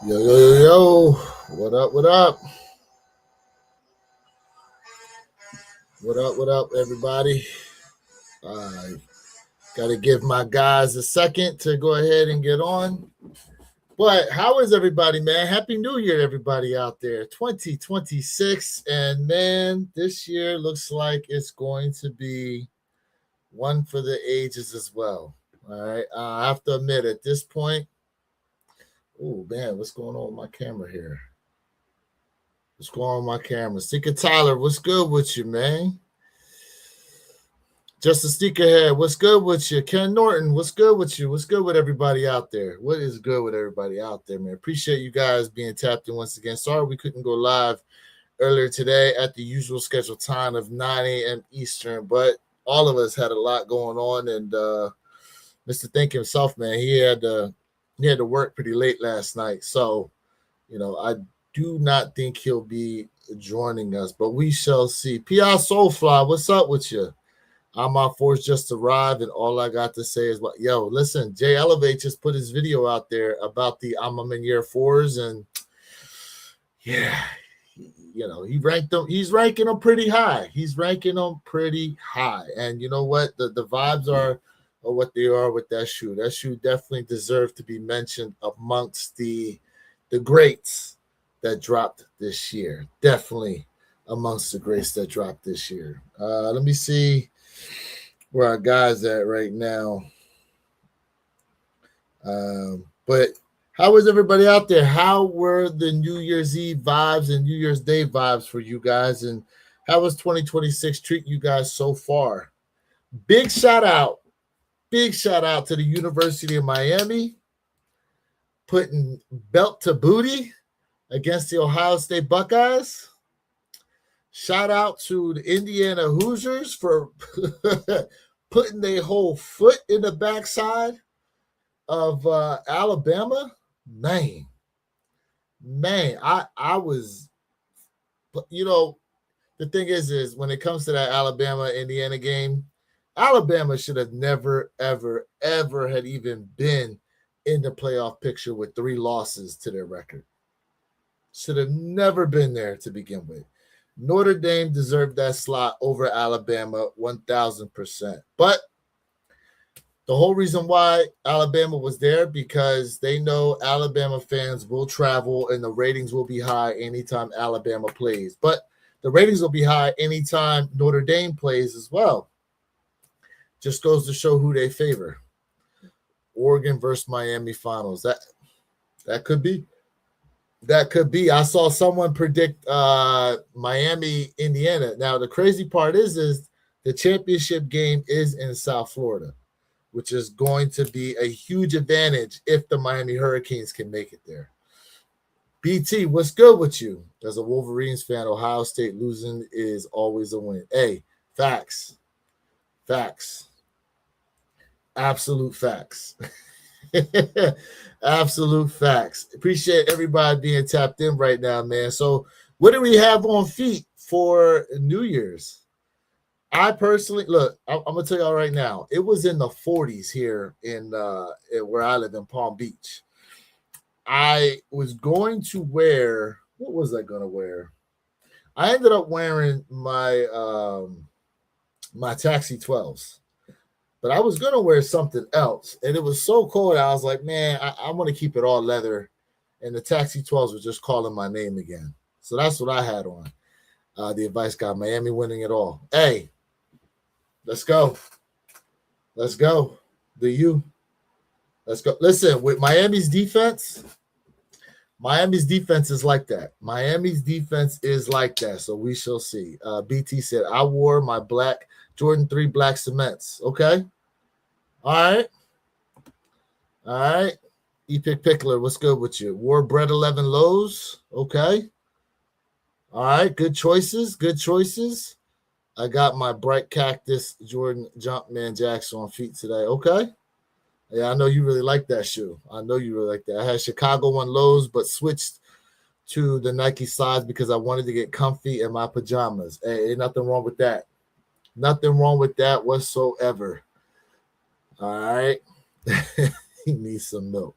Yo, yo, yo, yo. What up, what up? What up, everybody? I got to give my guys a second to go ahead and get on. But how is everybody, man? Happy New Year, everybody out there. 2026. And man, this year looks like it's going to be one for the ages as well. All right. I have to admit, at this point, oh, man, what's going on with my camera here? What's going on with my camera? Sika Tyler, what's good with you, man? Justin Sneakerhead, what's good with you? Ken Norton, what's good with you? What's good with everybody out there? What is good with everybody out there, man? Appreciate you guys being tapped in once again. Sorry we couldn't go live earlier today at the usual scheduled time of 9 a.m. Eastern, but all of us had a lot going on, and Mr. Think himself, man, he had to work pretty late last night. So, I do not think he'll be joining us, but we shall see. PR Soulfly, what's up with you? My force just arrived, and all I got to say is, yo, listen, Jay Elevate just put his video out there about the in year fours, and yeah, he ranked them. He's ranking them pretty high. And you know what? The vibes are what they are with that shoe. That shoe definitely deserved to be mentioned amongst the greats that dropped this year. Definitely amongst the greats that dropped this year. Let me see where our guys at right now. But how is everybody out there? How were the New Year's Eve vibes and New Year's Day vibes for you guys? And how was 2026 treating you guys so far? Big shout out to the University of Miami putting belt to booty against the Ohio State Buckeyes. Shout out to the Indiana Hoosiers for putting their whole foot in the backside of Alabama. Man, I was, the thing is when it comes to that Alabama Indiana game, Alabama should have never, ever, ever had even been in the playoff picture with 3 losses to their record. Should have never been there to begin with. Notre Dame deserved that slot over Alabama 1,000%. But the whole reason why Alabama was there, because they know Alabama fans will travel and the ratings will be high anytime Alabama plays. But the ratings will be high anytime Notre Dame plays as well. Just goes to show who they favor. Oregon versus Miami finals. That could be. That could be. I saw someone predict Miami, Indiana. Now, the crazy part is the championship game is in South Florida, which is going to be a huge advantage if the Miami Hurricanes can make it there. BT, what's good with you? As a Wolverines fan, Ohio State losing is always a win. Hey, facts. Absolute facts. Absolute facts. Appreciate everybody being tapped in right now, man. So, what do we have on feet for New Year's? I personally look. I'm gonna tell y'all right now. It was in the 40s here in where I live in Palm Beach. I was going to wear. What was I gonna wear? I ended up wearing my my Taxi 12s. But I was gonna wear something else, and it was so cold. I was like, man, I want to keep it all leather, and the Taxi 12s were just calling my name again. So that's what I had on. The advice guy, Miami winning it all. Hey, let's go. Let's go. The U. Let's go. Listen, with Miami's defense is like that. Miami's defense is like that. So we shall see. BT said, I wore my black Jordan 3 black cements. Okay. All right. Epic Pickler, what's good with you? Wore Bread 11 lows. Okay. All right. Good choices. I got my Bright Cactus Jordan Jumpman Jacks on feet today. Okay. Yeah, I know you really like that shoe. I had Chicago 1 lows, but switched to the Nike size because I wanted to get comfy in my pajamas. Hey, ain't nothing wrong with that. Nothing wrong with that whatsoever. All right. He needs some milk.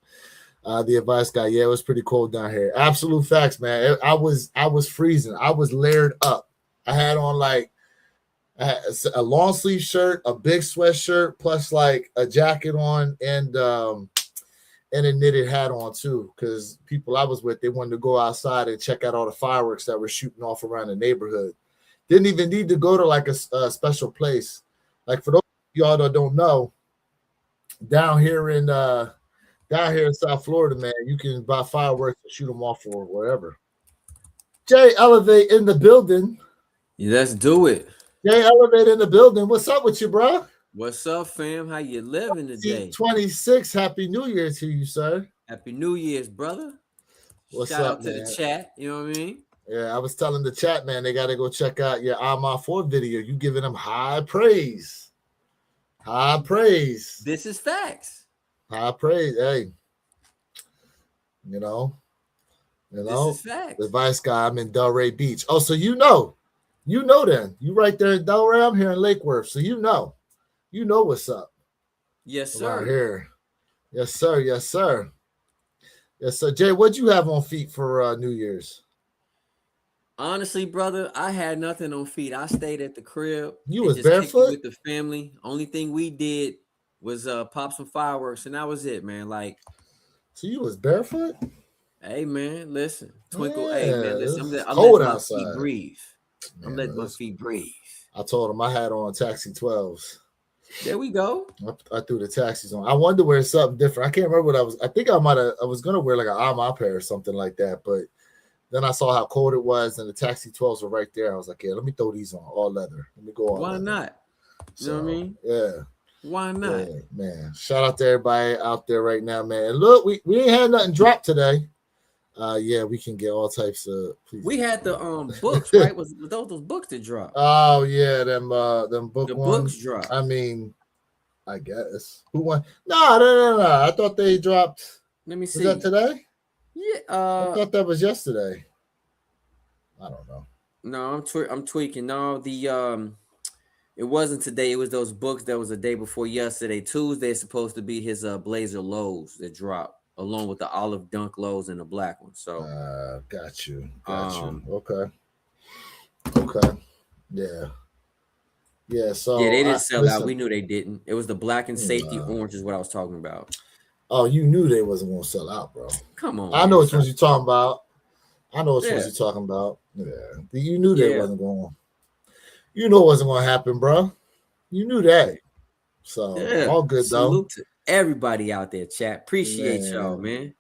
The advice guy, yeah, it was pretty cold down here. Absolute facts, man. I was freezing. I was layered up. I had on like a long sleeve shirt, a big sweatshirt, plus like a jacket on and a knitted hat on too. Because people I was with, they wanted to go outside and check out all the fireworks that were shooting off around the neighborhood. Didn't even need to go to like a special place. Like for those of y'all that don't know, down here in South Florida, man, you can buy fireworks and shoot them off or wherever. Jay Elevate in the building. Let's do it. Jay Elevate in the building. What's up with you, bro? What's up, fam? How you living today? 26. Happy New Year to you, sir. Happy New Year's, brother. What's Shout up, out to man? the chat. You know what I mean? Yeah, I was telling the chat, man, they got to go check out your Alma 4 video. You giving them high praise. High praise. This is facts. High praise. Hey, you know, This is facts. the vice guy, I'm in Delray Beach. Oh, so you know then. You right there in Delray. I'm here in Lake Worth. So you know what's up. Yes, sir. Right here. Yes, sir. Yes, sir. Yes, sir. Jay, what'd you have on feet for New Year's? Honestly, brother, I had nothing on feet. I stayed at the crib. You was barefoot with the family. Only thing we did was pop some fireworks, and that was it, man. Like, so you was barefoot? Hey, man, listen, twinkle. Yeah, hey, man, listen. I'm cold letting outside. My feet breathe. Man, I'm letting my feet breathe. I told him I had on Taxi 12s. There we go. I threw the taxis on. I wanted to wear something different. I can't remember what I was. I think I was gonna wear like an Alma pair or something like that, but then I saw how cold it was, and the Taxi 12s were right there. I was like, yeah, let me throw these on, all leather. Let me go on. Why leather. not? You know what I mean? Yeah. Why not? Yeah, man. Shout out to everybody out there right now, man. And look, we ain't had nothing drop today. Yeah, we can get all types of. Please. We had the books, right? Was those books that dropped? Oh yeah, them book the ones. Books dropped. I mean, I guess who won? No. I thought they dropped. Let me see. Was that today? Yeah. I thought that was yesterday. I don't know. No, I'm tweaking. No, it wasn't today. It was those books that was the day before yesterday. Tuesday is supposed to be his Blazer lows that dropped, along with the olive dunk lows and the black one. So got you. Okay. Yeah. So yeah, they didn't sell out. We knew they didn't. It was the black and safety orange is what I was talking about. Oh, you knew they wasn't gonna sell out, bro. Come on. I know what you're talking about. You're talking about. Yeah. You knew they wasn't going. You know it wasn't gonna happen, bro. You knew that. So all good Salute to everybody out there, chat. Appreciate y'all, man.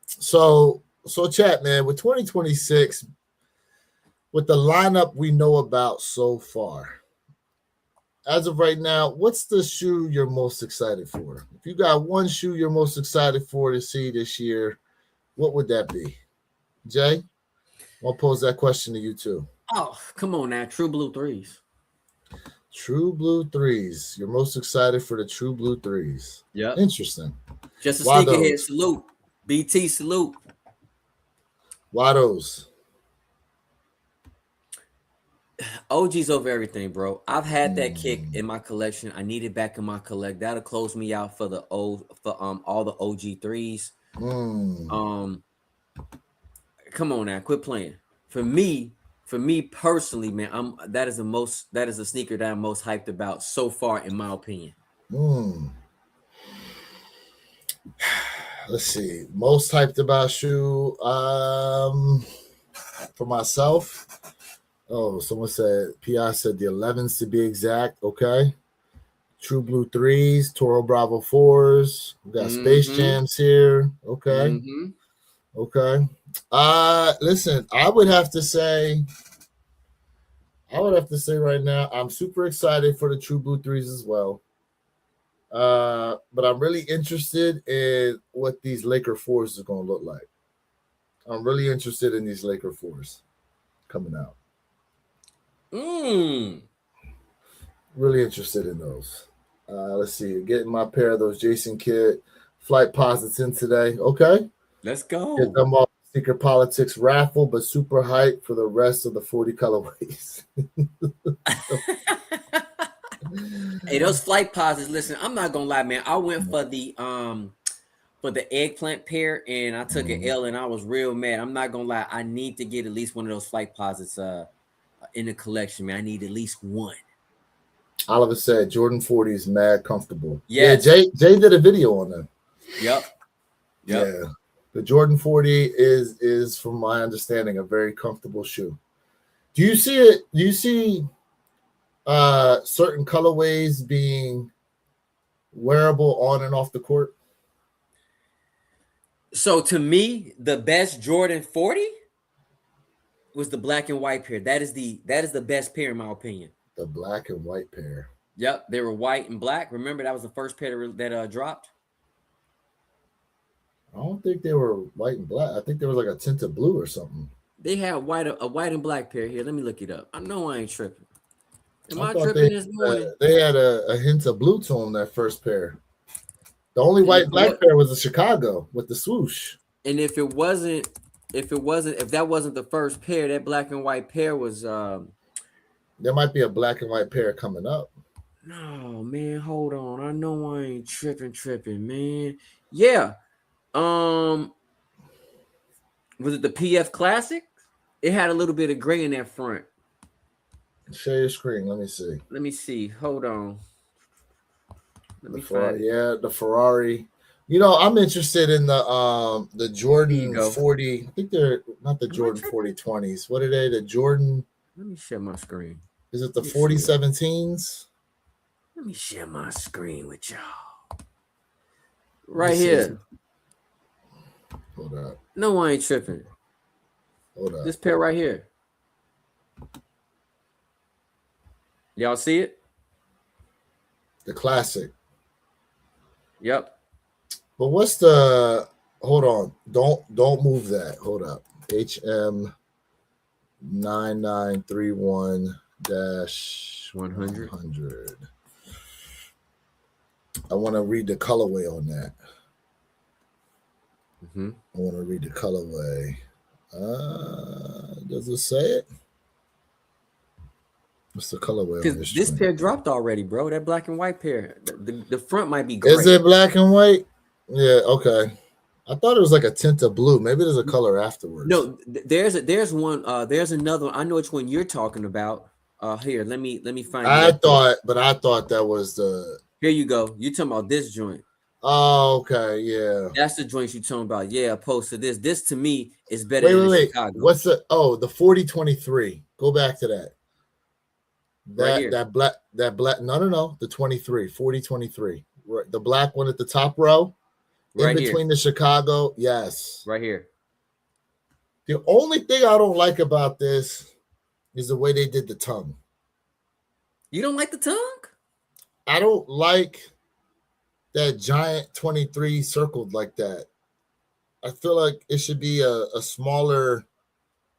So chat, man, with 2026, with the lineup we know about so far, as of right now, what's the shoe you're most excited for? If you got one shoe you're most excited for to see this year, what would that be? Jay, I'll pose that question to you too. Oh, come on now. True Blue 3s. True Blue 3s. You're most excited for the True Blue 3s. Yeah. Interesting. Just a sneakerhead salute. BT salute. Why those? OG's over everything, bro. I've had that kick in my collection. I need it back in my collect. That'll close me out for all the OG 3s. Come on now, quit playing. For me personally, man, that is a sneaker that I'm most hyped about so far, in my opinion. Let's see. Most hyped about shoe. For myself. Oh, someone said PI said the 11s to be exact. Okay. True Blue 3s, Toro Bravo 4s. We got Space Jams here. Okay. Okay. Listen, I would have to say right now, I'm super excited for the True Blue 3s as well. But I'm really interested in what these Laker 4s are going to look like. I'm really interested in these Laker 4s coming out. Really interested in those. Let's see. Getting my pair of those Jason Kidd Flight Posits in today. Okay. Let's go. Get them off Secret Politics raffle, but super hype for the rest of the 40 colorways. Hey, those Flight Posits. Listen, I'm not gonna lie, man. I went for the for the eggplant pair, and I took an L, and I was real mad. I'm not gonna lie. I need to get at least one of those flight posits in the collection, man. I need at least one. Oliver said Jordan 40 is mad comfortable. Yes. Yeah, Jay did a video on them. Yep. Yeah. The Jordan 40 is, from my understanding, a very comfortable shoe. Do you see it? Do you see certain colorways being wearable on and off the court? So to me, the best Jordan 40 was the black and white pair. That is the best pair in my opinion. The black and white pair. Yep, they were white and black. Remember, that was the first pair that dropped. I don't think they were white and black. I think there was like a tint of blue or something. They had a white and black pair here. Let me look it up. I know I ain't tripping. Am I tripping this morning? They had a hint of blue to them, that first pair. The only white and black pair was the Chicago with the swoosh. And if that wasn't the first pair, that black and white pair was there might be a black and white pair coming up. No, man, hold on. I know I ain't tripping, man. Yeah. Was it the PF Classic? It had a little bit of gray in that front. Share your screen. Let me see. Let me see. Hold on. Let me find it. Yeah, the Ferrari. You know, I'm interested in the Jordan 40. I think they're not the Jordan 40 20s. What are they? The Jordan. Let me share my screen. Is it the 4017s? Let me share my screen with y'all. Right here. Hold up. No, I ain't tripping. Hold up. This pair right here. Y'all see it? The classic. Yep. But what's the? Hold on. Don't move that. Hold up. HM 9931-100. I want to read the colorway on that. Mm-hmm. I want to read the colorway. Does it say it? What's the colorway on this? This pair dropped already, bro. That black and white pair. The front might be gray. Is it black and white? Yeah. Okay. I thought it was like a tint of blue. Maybe there's a color afterwards. No, there's one. There's another one. I know which one you're talking about. Here, let me find. I thought that was the. Here you go. You talking about this joint? Oh, okay, yeah. That's the joint you talking about. Yeah, opposed to this. This to me is better than Chicago. What's the? Oh, the 4023. Go back to that. That black. No. The 23. 4023. Right, the black one at the top row. Right in between the Chicago, yes. Right here. The only thing I don't like about this is the way they did the tongue. You don't like the tongue? I don't like that giant 23 circled like that. I feel like it should be a smaller.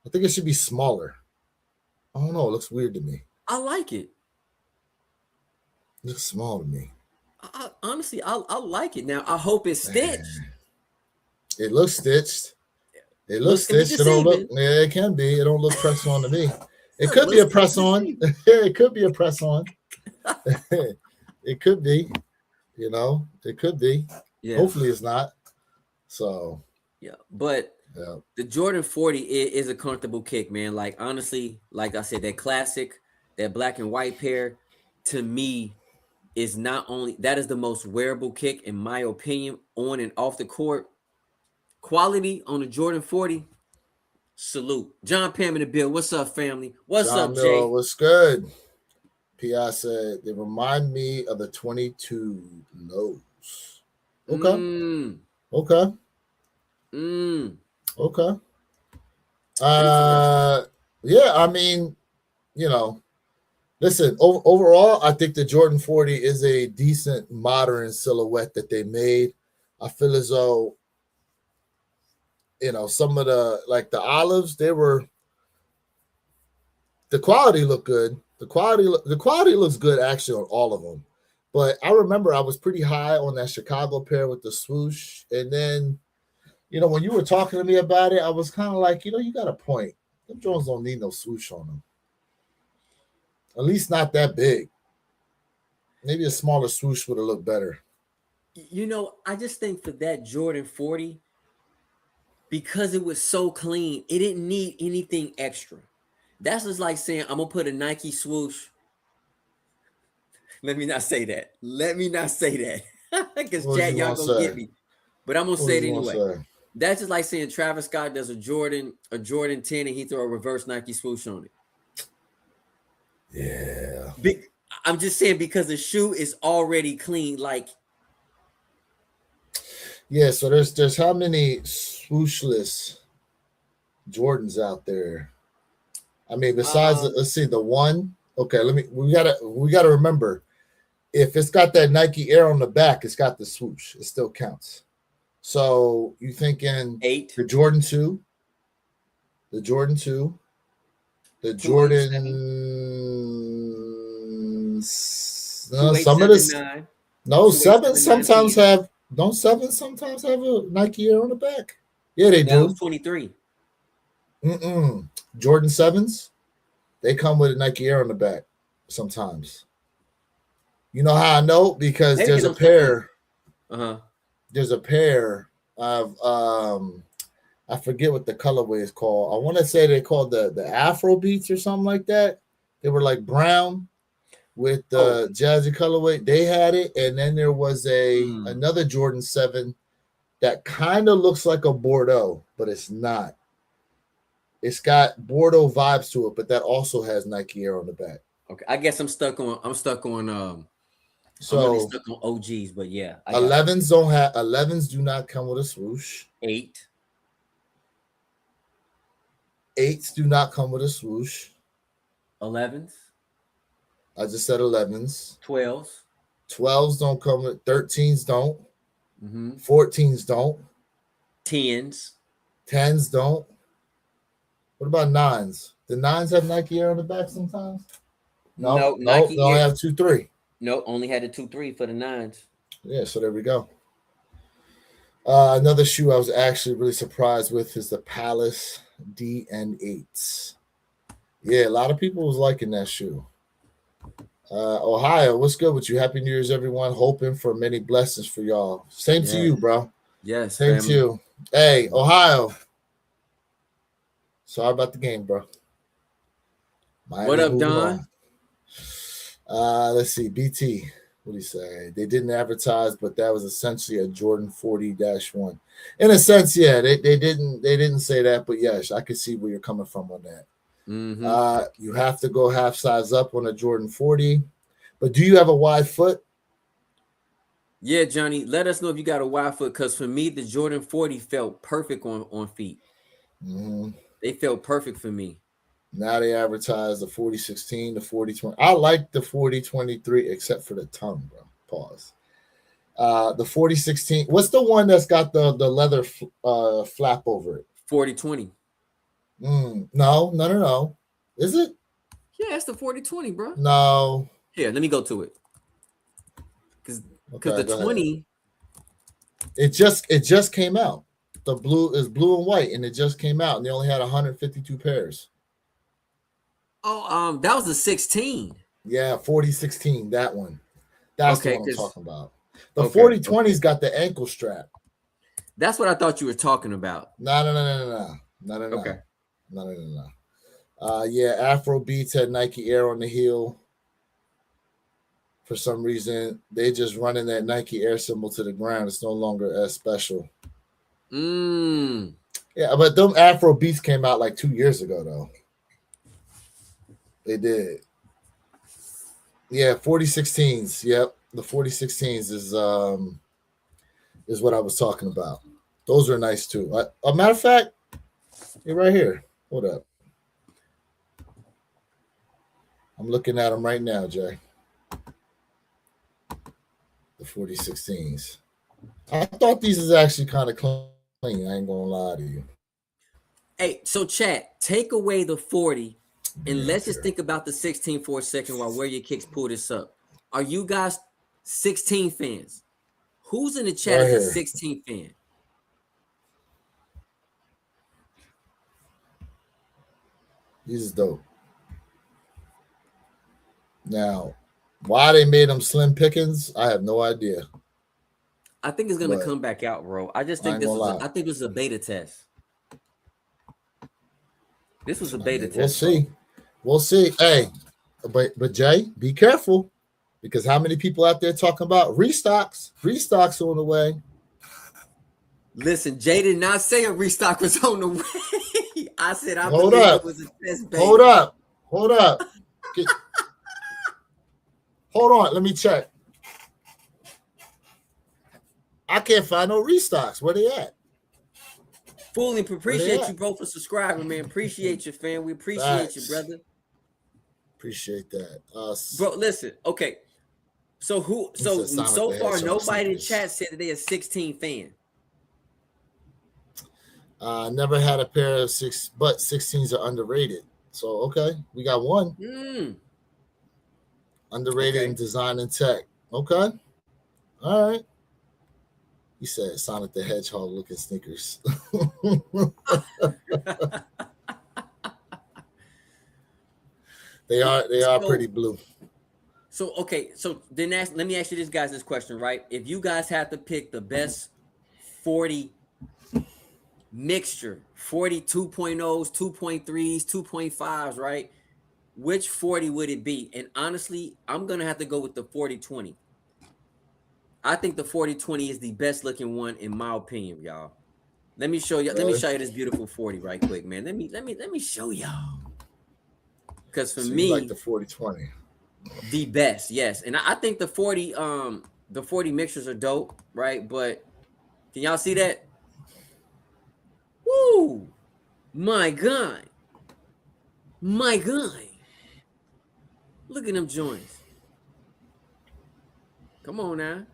I think it should be smaller. I don't know. It looks weird to me. I like it. It looks small to me. Honestly, I like it. Now I hope it's stitched. It looks stitched. It looks stitched. It don't look. Yeah, it can be. It don't look press on to me. It could be a press on. It could be a press on. It could be. You know, it could be. Yeah. Hopefully, it's not. So. Yeah, but the Jordan 40 is a comfortable kick, man. Like honestly, like I said, that classic, that black and white pair, to me, is not only that is the most wearable kick in my opinion on and off the court. Quality on the Jordan 40. Salute. John Pam in the bill. What's up, family? What's up, Jay? What's good? P.I. said they remind me of the 22 lows. Okay. Okay. Okay. Yeah, I mean, you know, listen, overall, I think the Jordan 40 is a decent modern silhouette that they made. I feel as though, you know, some of the olives, the quality looked good. The quality looks good actually on all of them. But I remember I was pretty high on that Chicago pair with the swoosh. And then, you know, when you were talking to me about it, I was kind of like, you know, you got a point. Them Jones don't need no swoosh on them. At least not that big. Maybe a smaller swoosh would have looked better. I just think for that Jordan 40, because it was so clean, it didn't need anything extra. That's just like saying I'm gonna put a Nike swoosh. Let me not say that. Let me not say that. Because What was Chad, you y'all gonna gonna get say? me. But I'm gonna What say was it you gonna anyway. say? That's just like saying Travis Scott does a Jordan 10 and he throw a reverse Nike swoosh on it. Yeah. Big I'm just saying because the shoe is already clean. Like, Yeah, so there's how many swooshless Jordans out there? I mean, besides um, let's see the one. Okay, we gotta remember if it's got that Nike Air on the back, it's got the swoosh. It still counts. So you thinking 8, the Jordan 2, the Jordan 2, the 287, Jordan some of this 287.9, no seven 287.9 sometimes 10. have don't seven sometimes have a Nike Air on the back. Yeah, they That was do. 23. Mm-mm. Jordan 7s, they come with a Nike Air on the back sometimes. You know how I know? Because Maybe because I'm stuck on. Uh-huh. there's a pair of I forget what the colorway is called. I want to say they called the Afro Beats or something like that. They were like brown with Oh, the jazzy colorway. They had it, and then there was mm. another Jordan 7 that kind of looks like a Bordeaux, but it's not. It's got Bordeaux vibes to it, but that also has Nike Air on the back. Okay. I guess I'm really So stuck on OGs, but yeah, I got you. 11s do not come with a swoosh. 8, 8s do not come with a swoosh. 11s, I just said 11s. 12s. 12s don't come with 13s don't. Mm-hmm. 14s don't. 10s. 10s don't. What about 9s? The 9s have Nike Air on the back sometimes? No, No, no, they Nike only Air. have 2, 3. No, only had the 2-3 for the 9s. Yeah, so there we go. Another shoe I was actually really surprised with is the Palace DN8s. Yeah, a lot of people was liking that shoe. Ohio, what's good with you? Happy New Year's, everyone. Hoping for many blessings for y'all. Same to you, Yes. bro. Yes, Same to family. you. Hey, Ohio. Sorry about the game, bro. What Miami's up, moving Don? on. Let's see. BT. What do you say? They didn't advertise, but that was essentially a Jordan 40-1. In a sense, yeah, they didn't say that, but yes, I could see where you're coming from on that. Mm-hmm. You have to go half size up on a Jordan 40. But do you have a wide foot? Yeah, Johnny, let us know if you got a wide foot, because for me, the Jordan 40 felt perfect on feet. Mm-hmm. They felt perfect for me. Now they advertise the 40-16, the 40-20. I like the 40-23, except for the tongue, bro. Pause. The 40-16. What's the one that's got the leather flap over it? 40-20. No. Is it? Yeah, it's the 40-20, bro. No. Here, let me go to it. Because Okay, the go ahead. 20. It just came out. The blue is blue and white, and it just came out, and they only had 152 pairs. Oh, that was the 16. Yeah, 40-16, that one. That's the Okay, one I'm because talking about. The okay, 40-20's got the ankle strap. that's what I thought you were talking about. No. Yeah, Afro Beats had Nike Air on the heel. For some reason, they just running that Nike Air symbol to the ground. It's no longer as special. Yeah, but them Afro Beats came out like 2 years ago, though. They did. Yeah, 40-16s. Yep, the 40-16s is what I was talking about. Those are nice too. A matter of fact, you're right here. Hold up. I'm looking at them right now, Jay. The 40-16s. I thought these is actually kind of clean. I ain't gonna lie to you. Hey, so chat, take away the 40 and Yeah, let's just think about the 16 for a second while Wear Your Kicks pull this up. Are you guys 16 fans? Who's in the chat right as a here. 16 fan? These is dope. Now, why they made them slim pickings, I have no idea. I think it's gonna But come back out, bro. I just I think ain't gonna lie. I think this was a beta test. This was a beta We'll test, bro. see. We'll see. Hey, but Jay, be careful, because how many people out there talking about restocks? Restocks on the way. Listen, Jay did not say a restock was on the way. I said I Hold believe up. it was a test beta. Hold up. Hold up. Hold on. Let me check. I can't find no restocks. Where they at? Fooling, Where they appreciate at? you, bro, for subscribing, man. Appreciate you, fam. We appreciate you, Facts. brother. Appreciate that. Bro, listen. Okay. So He said Sonic so the far, Hedgehog nobody in sneakers. chat said that they a 16 fan. Never had a pair of 16s are underrated. So okay, we got one underrated in design and tech. Okay, all right. He said Sonic the Hedgehog looking sneakers. They are pretty blue. So okay, so then let me ask you this question, right? If you guys had to pick the best 40 mixture, 40 2.0s, 2.3s, 2.5s, right? Which 40 would it be? And honestly, I'm gonna have to go with the 4020. I think the 4020 is the best looking one in my opinion, y'all. Let me show you. Let me show you this beautiful 40 right quick, man. Let me show y'all. Because for me, you like the 4020, the best, yes. And I think the 40 mixtures are dope, right? But can y'all see that? Woo! My God. My God. Look at them joints. Come on now.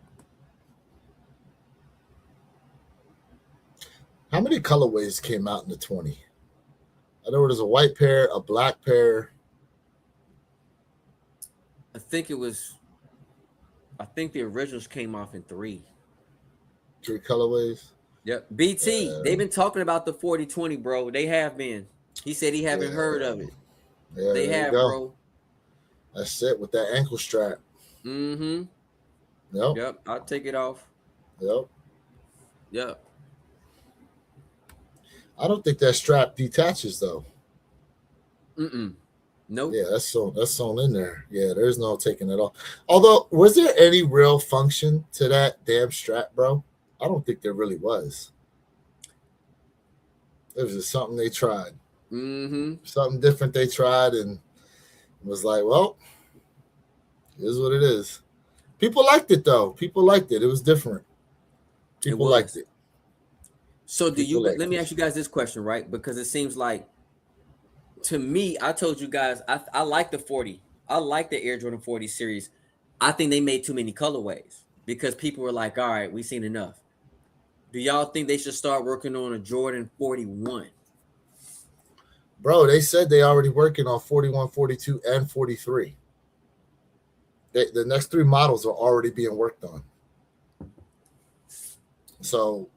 How many colorways came out in the 20? I know there's a white pair, a black pair. I think the originals came off in 3. 3 colorways. Yep. BT, they've been talking about the 4020, bro. They have been. He said he haven't heard of it. Yeah, they have, bro. That's it with that ankle strap. Mm-hmm. Yep. I'll take it off. Yep. I don't think that strap detaches though. Nope. Yeah, that's sewn in there. Yeah, there's no taking it off. Although, was there any real function to that damn strap, bro? I don't think there really was. It was just something they tried. Something different they tried, and was like, well, here's what it is. People liked it though. People liked it. It was different. People liked it. So let me ask you guys this question, right? Because it seems like, to me, I told you guys, I like the 40. I like the Air Jordan 40 series. I think they made too many colorways because people were like, all right, we've seen enough. Do y'all think they should start working on a Jordan 41? Bro, they said they already working on 41, 42, and 43. The next 3 models are already being worked on. So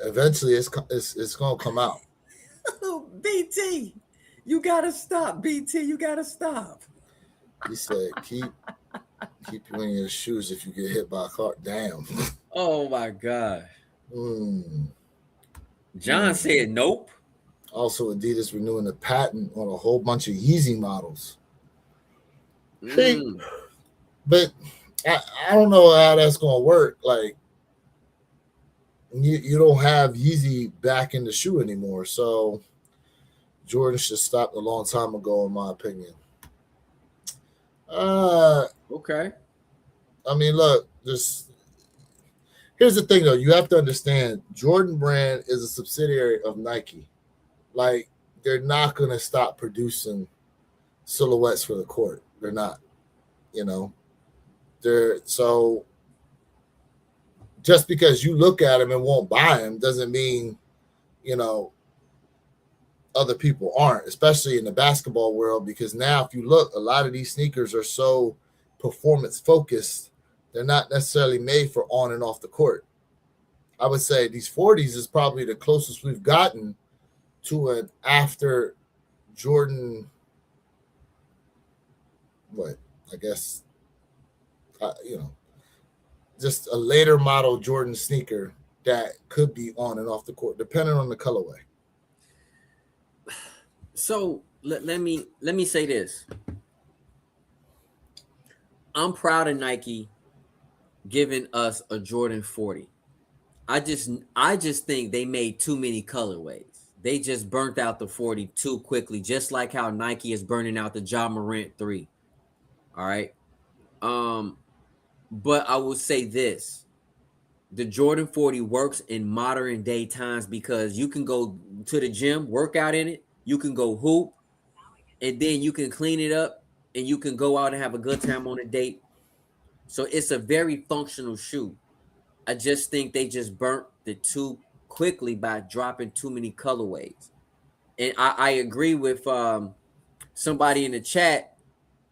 eventually it's going to come out. BT, you got to stop. BT, you got to stop. He said, keep you in your shoes if you get hit by a car. Damn. Oh, my God. John said nope. Also, Adidas renewing the patent on a whole bunch of Yeezy models. But I don't know how that's going to work. Like, you don't have Yeezy back in the shoe anymore. So Jordan should stop a long time ago, in my opinion. Okay. I mean, look, here's the thing, though. You have to understand, Jordan Brand is a subsidiary of Nike. Like, they're not going to stop producing silhouettes for the court. They're not, so just because you look at them and won't buy them doesn't mean, other people aren't, especially in the basketball world, because now if you look, a lot of these sneakers are so performance focused, they're not necessarily made for on and off the court. I would say these 40s is probably the closest we've gotten to an after Jordan, I guess, just a later model Jordan sneaker that could be on and off the court, depending on the colorway. So let me say this. I'm proud of Nike giving us a Jordan 40. I just think they made too many colorways. They just burnt out the 40 too quickly, just like how Nike is burning out the Ja Morant 3. All right. But I will say this. The Jordan 40 works in modern day times because you can go to the gym, work out in it, you can go hoop, and then you can clean it up and you can go out and have a good time on a date. So it's a very functional shoe. I just think they just burnt it too quickly by dropping too many colorways. And I agree with somebody in the chat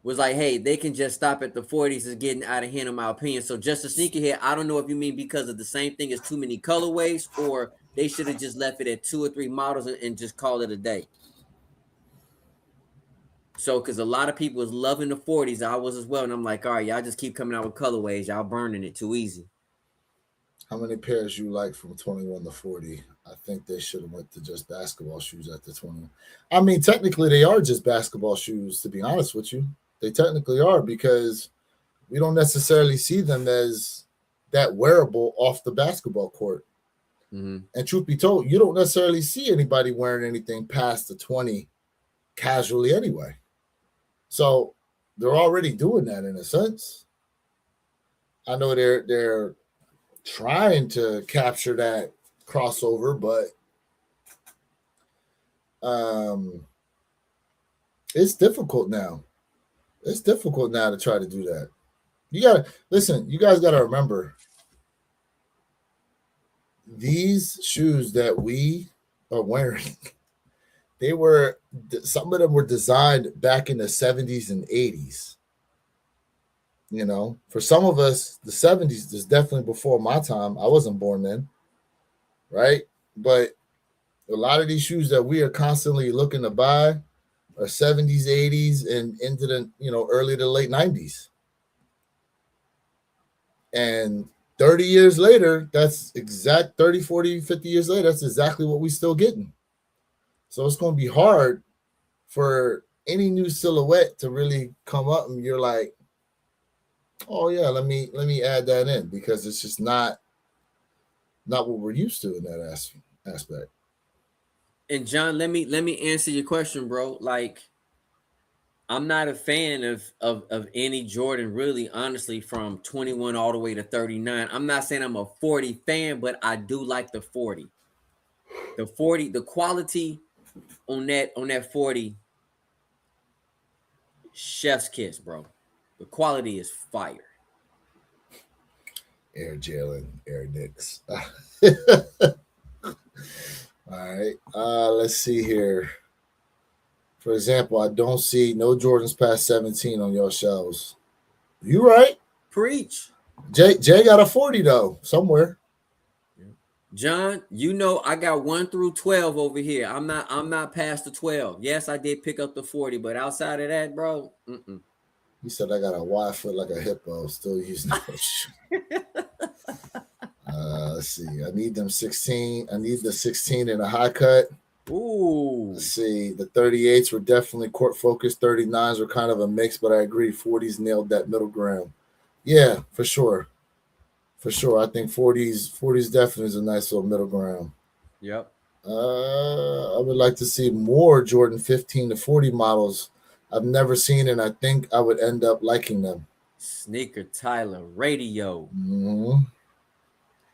was like, hey, they can just stop at the 40s. Is getting out of hand, in my opinion. So just a sneakerhead, I don't know if you mean because of the same thing as too many colorways, or they should have just left it at 2 or 3 models and just call it a day. So, because a lot of people was loving the 40s, I was as well. And I'm like, all right, y'all just keep coming out with colorways. Y'all burning it too easy. How many pairs you like from 21 to 40? I think they should have went to just basketball shoes at the 20. I mean, technically, they are just basketball shoes, to be honest with you. They technically are because we don't necessarily see them as that wearable off the basketball court. Mm-hmm. And truth be told, you don't necessarily see anybody wearing anything past the 20 casually anyway. So they're already doing that in a sense. I know they're trying to capture that crossover, but it's difficult now. It's difficult now to try to do that. You gotta listen, you guys gotta remember these shoes that we are wearing, some of them were designed back in the 70s and 80s. You know, for some of us, the 70s is definitely before my time. I wasn't born then, right? But a lot of these shoes that we are constantly looking to buy are 70s, 80s, and into the early to late 90s. And 30 years later, that's exact 30, 40, 50 years later, that's exactly what we still getting. So it's going to be hard for any new silhouette to really come up and you're like, oh yeah, let me add that in, because it's just not what we're used to in that aspect. And John, let me answer your question, bro. Like, I'm not a fan of any Jordan, really, honestly, from 21 all the way to 39. I'm not saying I'm a 40 fan, but I do like the 40. The 40, the quality on that 40, chef's kiss, bro. The quality is fire. Air Jalen, Air Knicks. All right. Let's see here. For example, I don't see no Jordans past 17 on your shelves. You right? Preach. Jay got a 40 though somewhere. John, I got 1 through 12 over here. I'm not past the 12. Yes, I did pick up the 40, but outside of that, bro, You said I got a wide foot like a hippo. Still using those. Let's see. I need them 16. I need the 16 in a high cut. Ooh. Let's see. The 38s were definitely court focused. 39s were kind of a mix, but I agree. 40s nailed that middle ground. Yeah, for sure. For sure. I think 40s definitely is a nice little middle ground. Yep. I would like to see more Jordan 15 to 40 models. I've never seen, and I think I would end up liking them. Sneaker Tyler Radio. Mm-hmm.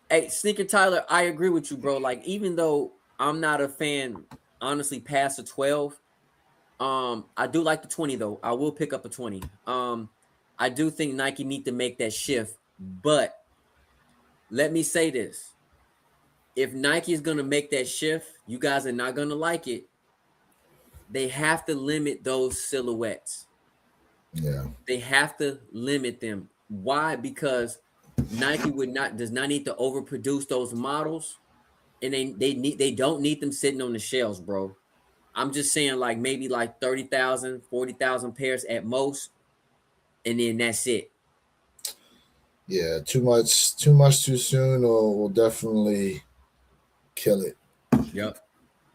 Hey, Sneaker Tyler, I agree with you, bro. Like, even though I'm not a fan, honestly, past the 12, I do like the 20 though. I will pick up a 20. I do think Nike need to make that shift, but let me say this. If Nike is going to make that shift, you guys are not going to like it. They have to limit those silhouettes. Yeah. They have to limit them. Why? Because Nike does not need to overproduce those models, and they don't need them sitting on the shelves, bro. I'm just saying, like, maybe like 30,000, 40,000 pairs at most, and then that's it. Yeah, too much too soon, or will definitely kill it. Yep.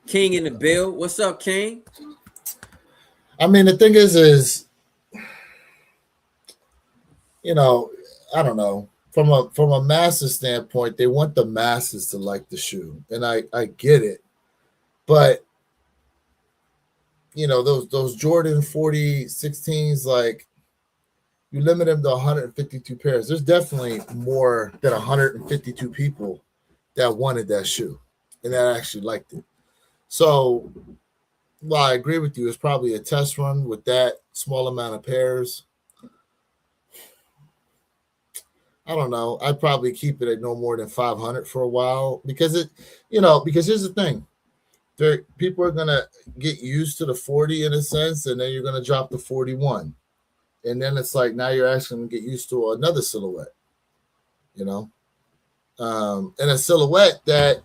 King in the bill. What's up, King? I mean, the thing is, you know, I don't know. From a masses standpoint, they want the masses to like the shoe, and I get it, but those Jordan 4016s, like, you limit them to 152 pairs. There's definitely more than 152 people that wanted that shoe and that actually liked it. So, while I agree with you, it's probably a test run with that small amount of pairs. I don't know. I'd probably keep it at no more than 500 for a while because because here's the thing. People are going to get used to the 40 in a sense, and then you're going to drop the 41. And then it's like now you're asking them to get used to another silhouette, you know? And a silhouette that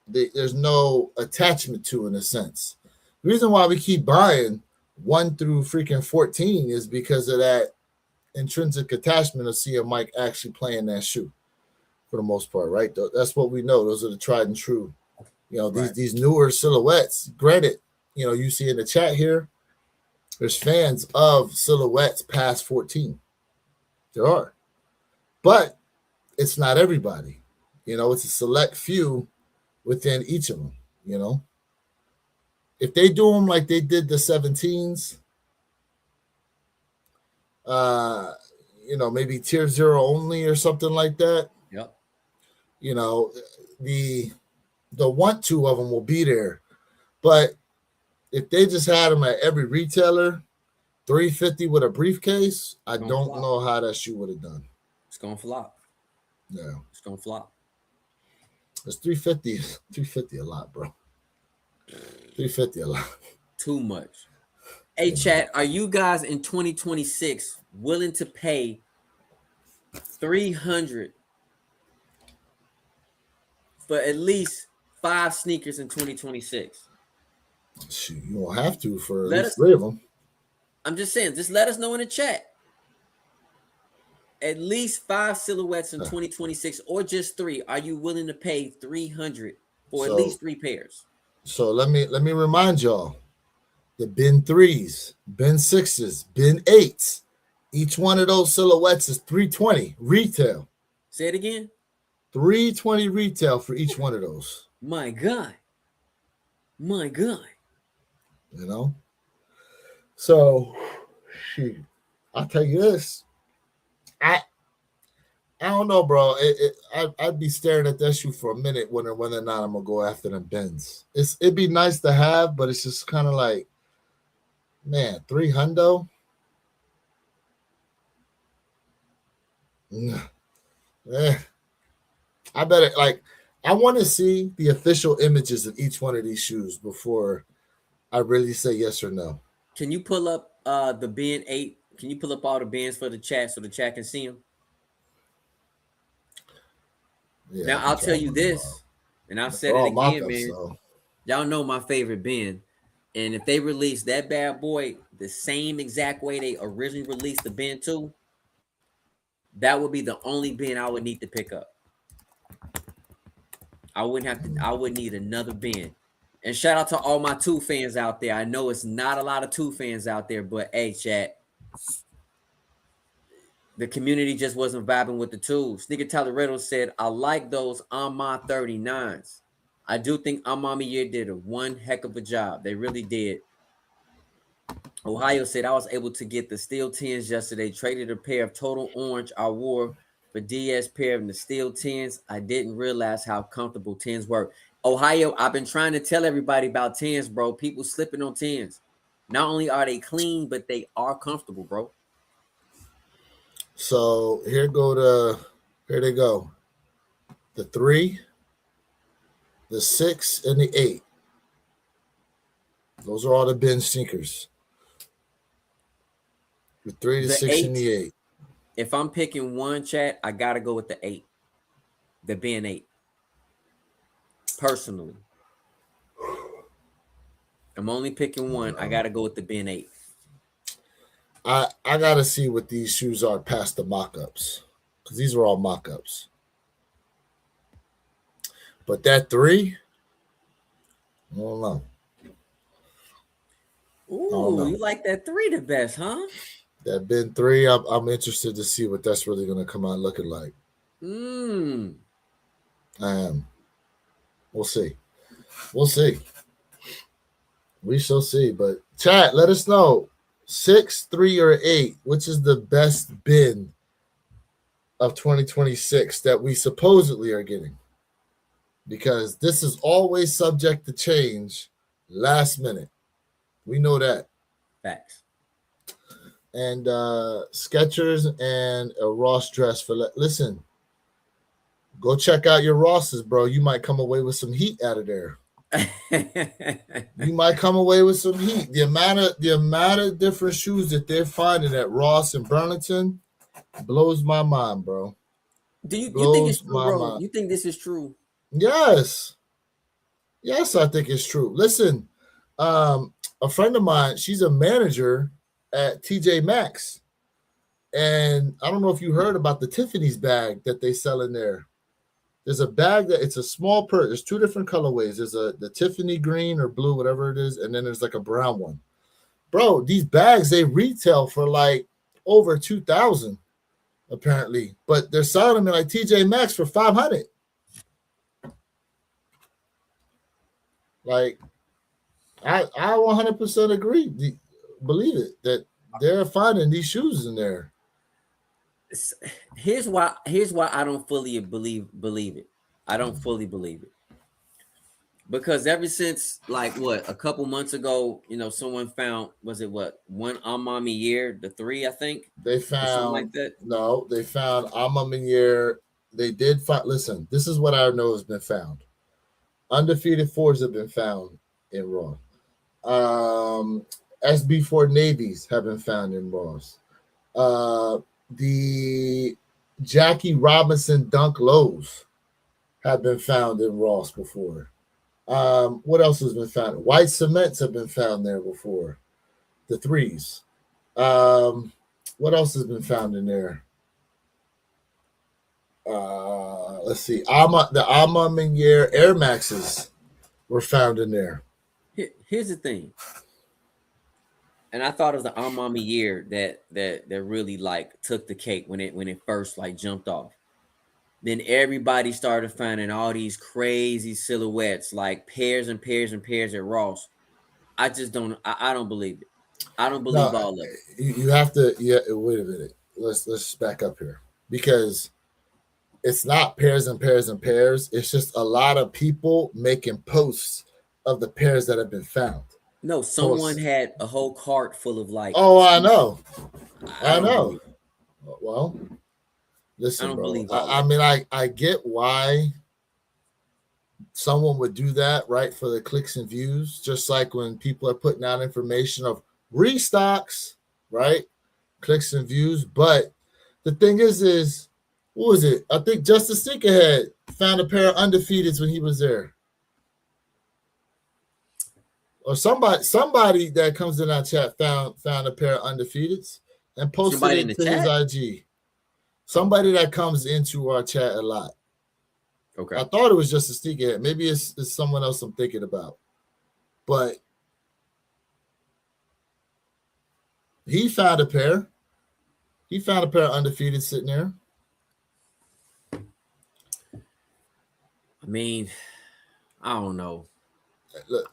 there's no attachment to in a sense. The reason why we keep buying 1 through freaking 14 is because of that intrinsic attachment of seeing Mike actually playing that shoe for the most part, right? That's what we know. Those are the tried and true. These newer silhouettes. Granted, you see in the chat here, there's fans of silhouettes past 14. There are, but it's not everybody. It's a select few within each of them. If they do them like they did the 17s, maybe tier 0 only or something like that. Yep. The want to of them will be there, but if they just had them at every retailer, 350 with a briefcase, I don't know how that shoe would have done. It's gonna flop. Yeah, it's gonna flop. It's 350 a lot, bro. 350 a lot. Too much. Hey, chat, are you guys in 2026 willing to pay $300 for at least 5 sneakers in 2026? Shoot, you don't have to for at least 3 of them. I'm just saying, just let us know in the chat. At least 5 silhouettes in 2026, or just 3. Are you willing to pay $300 for at least 3 pairs? So let me remind y'all, the bin 3s, bin 6s, bin 8s, each one of those silhouettes is $320 retail. Say it again. $320 retail for each one of those. My God. So, shoot, I'll tell you this. I don't know, bro. I'd be staring at that shoe for a minute, wondering whether or not I'm gonna go after them bins. It'd be nice to have, but it's just kind of like, man, $300. I bet I want to see the official images of each one of these shoes before I really say yes or no. Can you pull up the bin 8? Can you pull up all the bins for the chat so the chat can see them? Yeah, now I'll tell you this, and I've said it again, man. So. Y'all know my favorite bin, and if they release that bad boy the same exact way they originally released the bin 2, that would be the only bin I would need to pick up. I wouldn't need another bin. And shout out to all my 2 fans out there. I know it's not a lot of 2 fans out there, but hey, chat, the community just wasn't vibing with the 2s. Sneaker Toledo said, I like those Ama 39s. I do think Amamiya did one heck of a job. They really did. Ohio said, I was able to get the steel 10s yesterday. Traded a pair of total orange I wore for DS pair of the steel 10s. I didn't realize how comfortable 10s were. Ohio, I've been trying to tell everybody about 10s, bro. People slipping on 10s. Not only are they clean, but they are comfortable, bro. So here they go. The 3, the 6, and the 8. Those are all the bin sneakers. The 3, the 6, 8, and the 8. If I'm picking one, chat, I gotta go with the 8. The bin 8. Personally. I'm only picking one. I gotta go with the bin 8. I gotta see what these shoes are past the mock-ups, because these are all mock-ups. But that 3, I don't know. Ooh, you like that 3 the best, huh? That Ben 3, I'm interested to see what that's really gonna come out looking like. I am. We'll see. We'll see. We shall see. But chat, let us know 6, 3, or 8. Which is the best bin of 2026 that we supposedly are getting? Because this is always subject to change last minute. We know that. Facts. And Skechers and a Ross dress for listen. Go check out your Rosses, bro. You might come away with some heat out of there. You might come away with some heat. The amount of different shoes that they're finding at Ross and Burlington blows my mind, bro. Do you think it's true, bro? Mind. You think this is true? Yes, I think it's true. Listen, a friend of mine, she's a manager at TJ Maxx, and I don't know if you heard about the Tiffany's bag that they sell in there. There's a bag that it's a small purse. There's 2 different colorways. There's the Tiffany green or blue, whatever it is, and then there's like a brown one. Bro, these bags, they retail for like over $2,000 apparently, but they're selling them in like TJ Maxx for $500. Like, I 100% agree. Believe it that they're finding these shoes in there. Here's why I don't fully believe it. I don't fully believe it. Because ever since like a couple months ago, someone found, was it one Ama Meniere, the 3, I think? They found something like that. No, they found Ama Meniere. They did find, listen, this is what I know has been found. Undefeated 4s have been found in Raw. SB4 Navies have been found in Ross. The Jackie Robinson Dunk Lows have been found in Ross before. What else has been found? White cements have been found there before. The 3s. What else has been found in there? Let's see. The Ama Meniere Air Maxes were found in there. Here's the thing. And I thought it was the Ama Meniere that really like took the cake when it first like jumped off. Then everybody started finding all these crazy silhouettes, like pairs and pairs and pairs at Ross. I just don't. I don't believe it. I don't believe all of it. You have to. Yeah. Wait a minute. Let's back up here, because it's not pairs and pairs and pairs. It's just a lot of people making posts of the pairs that have been found. No, someone had a whole cart full of like. Oh, I know. I know. Well, listen, I don't bro. believe I mean, I get why someone would do that, right? For the clicks and views, just like when people are putting out information of restocks, right? Clicks and views. But the thing is what was it? I think Justice Sneakerhead found a pair of undefeateds when he was there. Or somebody that comes in our chat found a pair of undefeateds and posted it to his IG. Somebody that comes into our chat a lot. Okay. I thought it was just a sneakerhead. Maybe it's someone else I'm thinking about. But he found a pair. He found a pair of undefeated sitting there. I mean, I don't know. Look,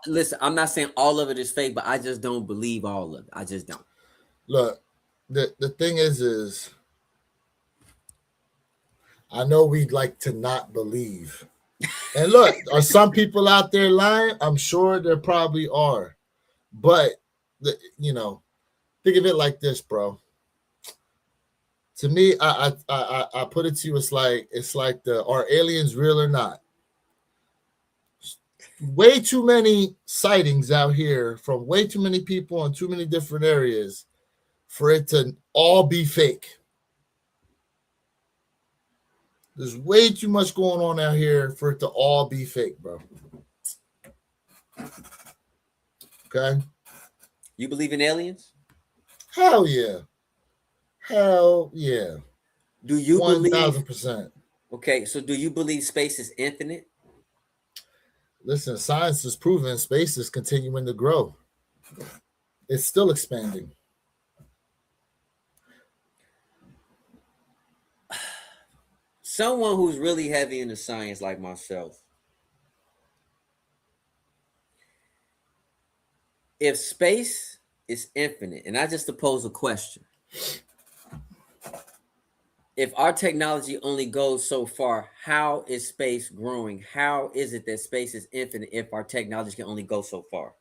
listen, I'm not saying all of it is fake, but I just don't believe all of it. I just don't. Look, the thing is I know we'd like to not believe. And look, are some people out there lying? I'm sure there probably are. But, think of it like this, bro. To me, I put it to you, it's like are aliens real or not? Way too many sightings out here from way too many people in too many different areas for it to all be fake. There's way too much going on out here for it to all be fake, bro. Okay? You believe in aliens? Hell yeah. Hell yeah. Do you believe? 1000%. Okay, so do you believe space is infinite? Listen, science is proven space is continuing to grow. It's still expanding. Someone who's really heavy into science like myself, if space is infinite, and I just pose a question, if our technology only goes so far, how is space growing? How is it that space is infinite if our technology can only go so far?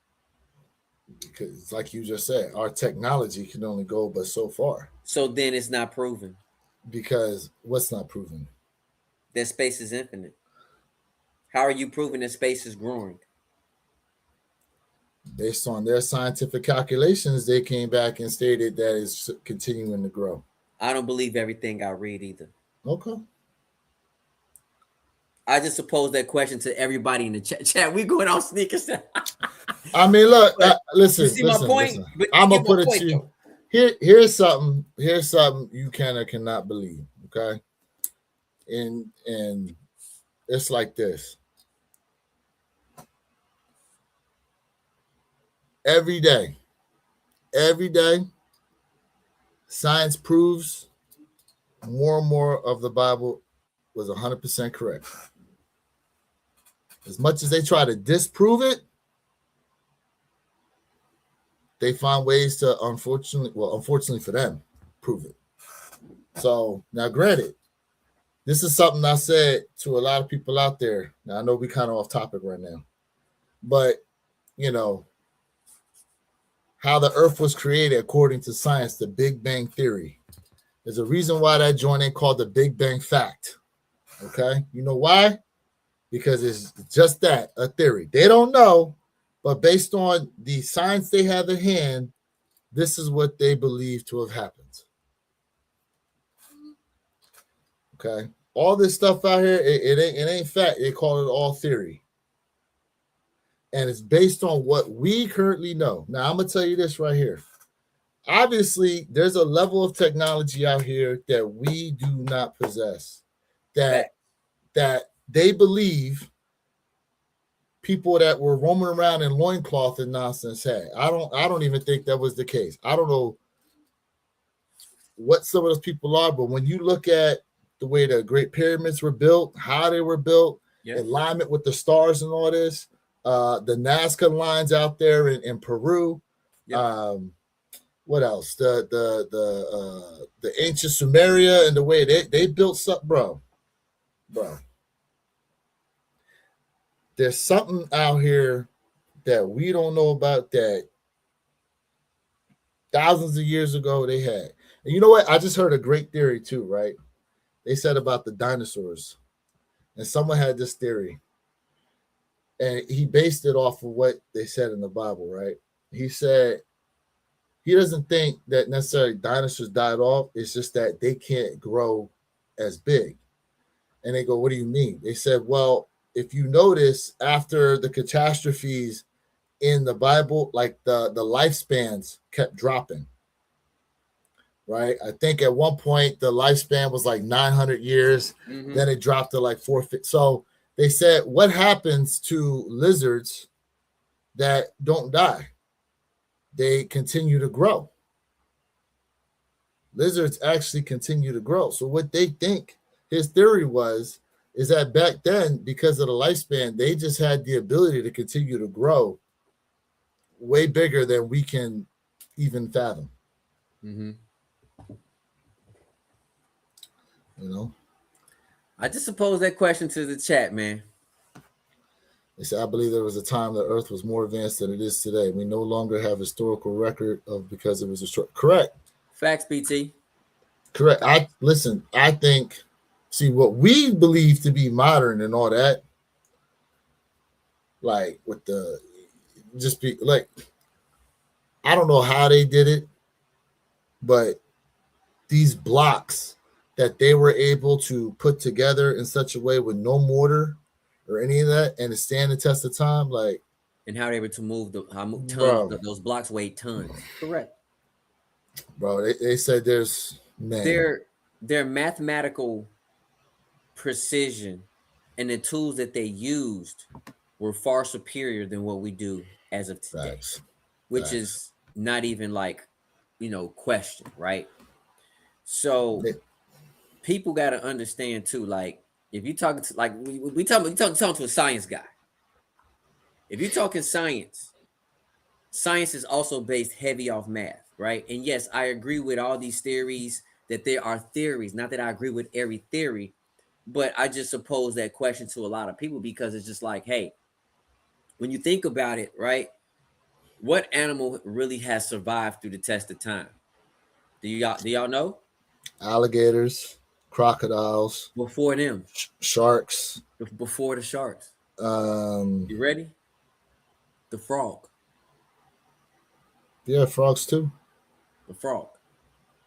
Because, like you just said, our technology can only go but so far. So then it's not proven Because what's not proven? that space is infinite. How are you proving that space is growing? Based on their scientific calculations, they came back and stated that it's continuing to grow. I don't believe everything I read either. Okay. I just suppose that question to everybody in the chat. We going on sneakers. I mean, look, listen. You see my point? Listen. But I'm you gonna get my put it point, to you. though. Here's something. Here's something you can or cannot believe. Okay. And it's like this. Every day, science proves more and more of the Bible was 100% correct. As much as they try to disprove it, they find ways to, unfortunately for them, prove it. So now, granted, this is something I said to a lot of people out there. Now, I know we kind of off topic right now, but you know, how the earth was created according to science, the Big Bang Theory. There's a reason why that joint ain't called the Big Bang Fact. Okay? You know why? Because it's just that, a theory. They don't know, but based on the science they have in hand, this is what they believe to have happened. Okay? All this stuff out here, it ain't fact. They call it all theory. And it's based on what we currently know. Now, I'm going to tell you this right here. Obviously, there's a level of technology out here that we do not possess, that they believe people that were roaming around in loincloth and nonsense had. I don't even think that was the case. I don't know what some of those people are, but when you look at the way the Great Pyramids were built, how they were built, alignment with the stars and all this, the Nazca lines out there in Peru, what else? The ancient Sumeria and the way they built something, bro. There's something out here that we don't know about that thousands of years ago they had. And you know what? I just heard a great theory too, right? They said about the dinosaurs. And someone had this theory. And he based it off of what they said in the Bible, right? He said he doesn't think that necessarily dinosaurs died off. It's just that they can't grow as big. And they go, what do you mean? They said, well, if you notice, after the catastrophes in the Bible, like the lifespans kept dropping, right? I think at one point the lifespan was like 900 years. Mm-hmm. Then it dropped to like 450. So they said, what happens to lizards that don't die? They continue to grow. Lizards actually continue to grow. So what they think his theory is that back then, because of the lifespan, they just had the ability to continue to grow way bigger than we can even fathom. Mm-hmm. You know? I just suppose that question to the chat, man. They said, I believe there was a time the earth was more advanced than it is today. We no longer have historical record of because it was destroyed. Correct. Facts, BT. Correct. I think, see, what we believe to be modern and all that, like with the, just be like, I don't know how they did it, but these blocks that they were able to put together in such a way with no mortar or any of that, and to stand the test of time, like, and how they were to move tons, those blocks weighed tons. Correct. Bro, they said there's man. Their mathematical precision and the tools that they used were far superior than what we do as of today, Facts. which Facts. is not even like, question, right? So They- people got to understand too, like if you talking to like we talking to a science guy. If you're talking science, science is also based heavy off math, right? And yes, I agree with all these theories that there are theories. Not that I agree with every theory, but I just suppose that question to a lot of people because it's just like, hey, when you think about it, right? What animal really has survived through the test of time? Do y'all know? Alligators, crocodiles, Before them, sharks. before the sharks. Um, You ready? The frog. yeah, frogs too. The frog,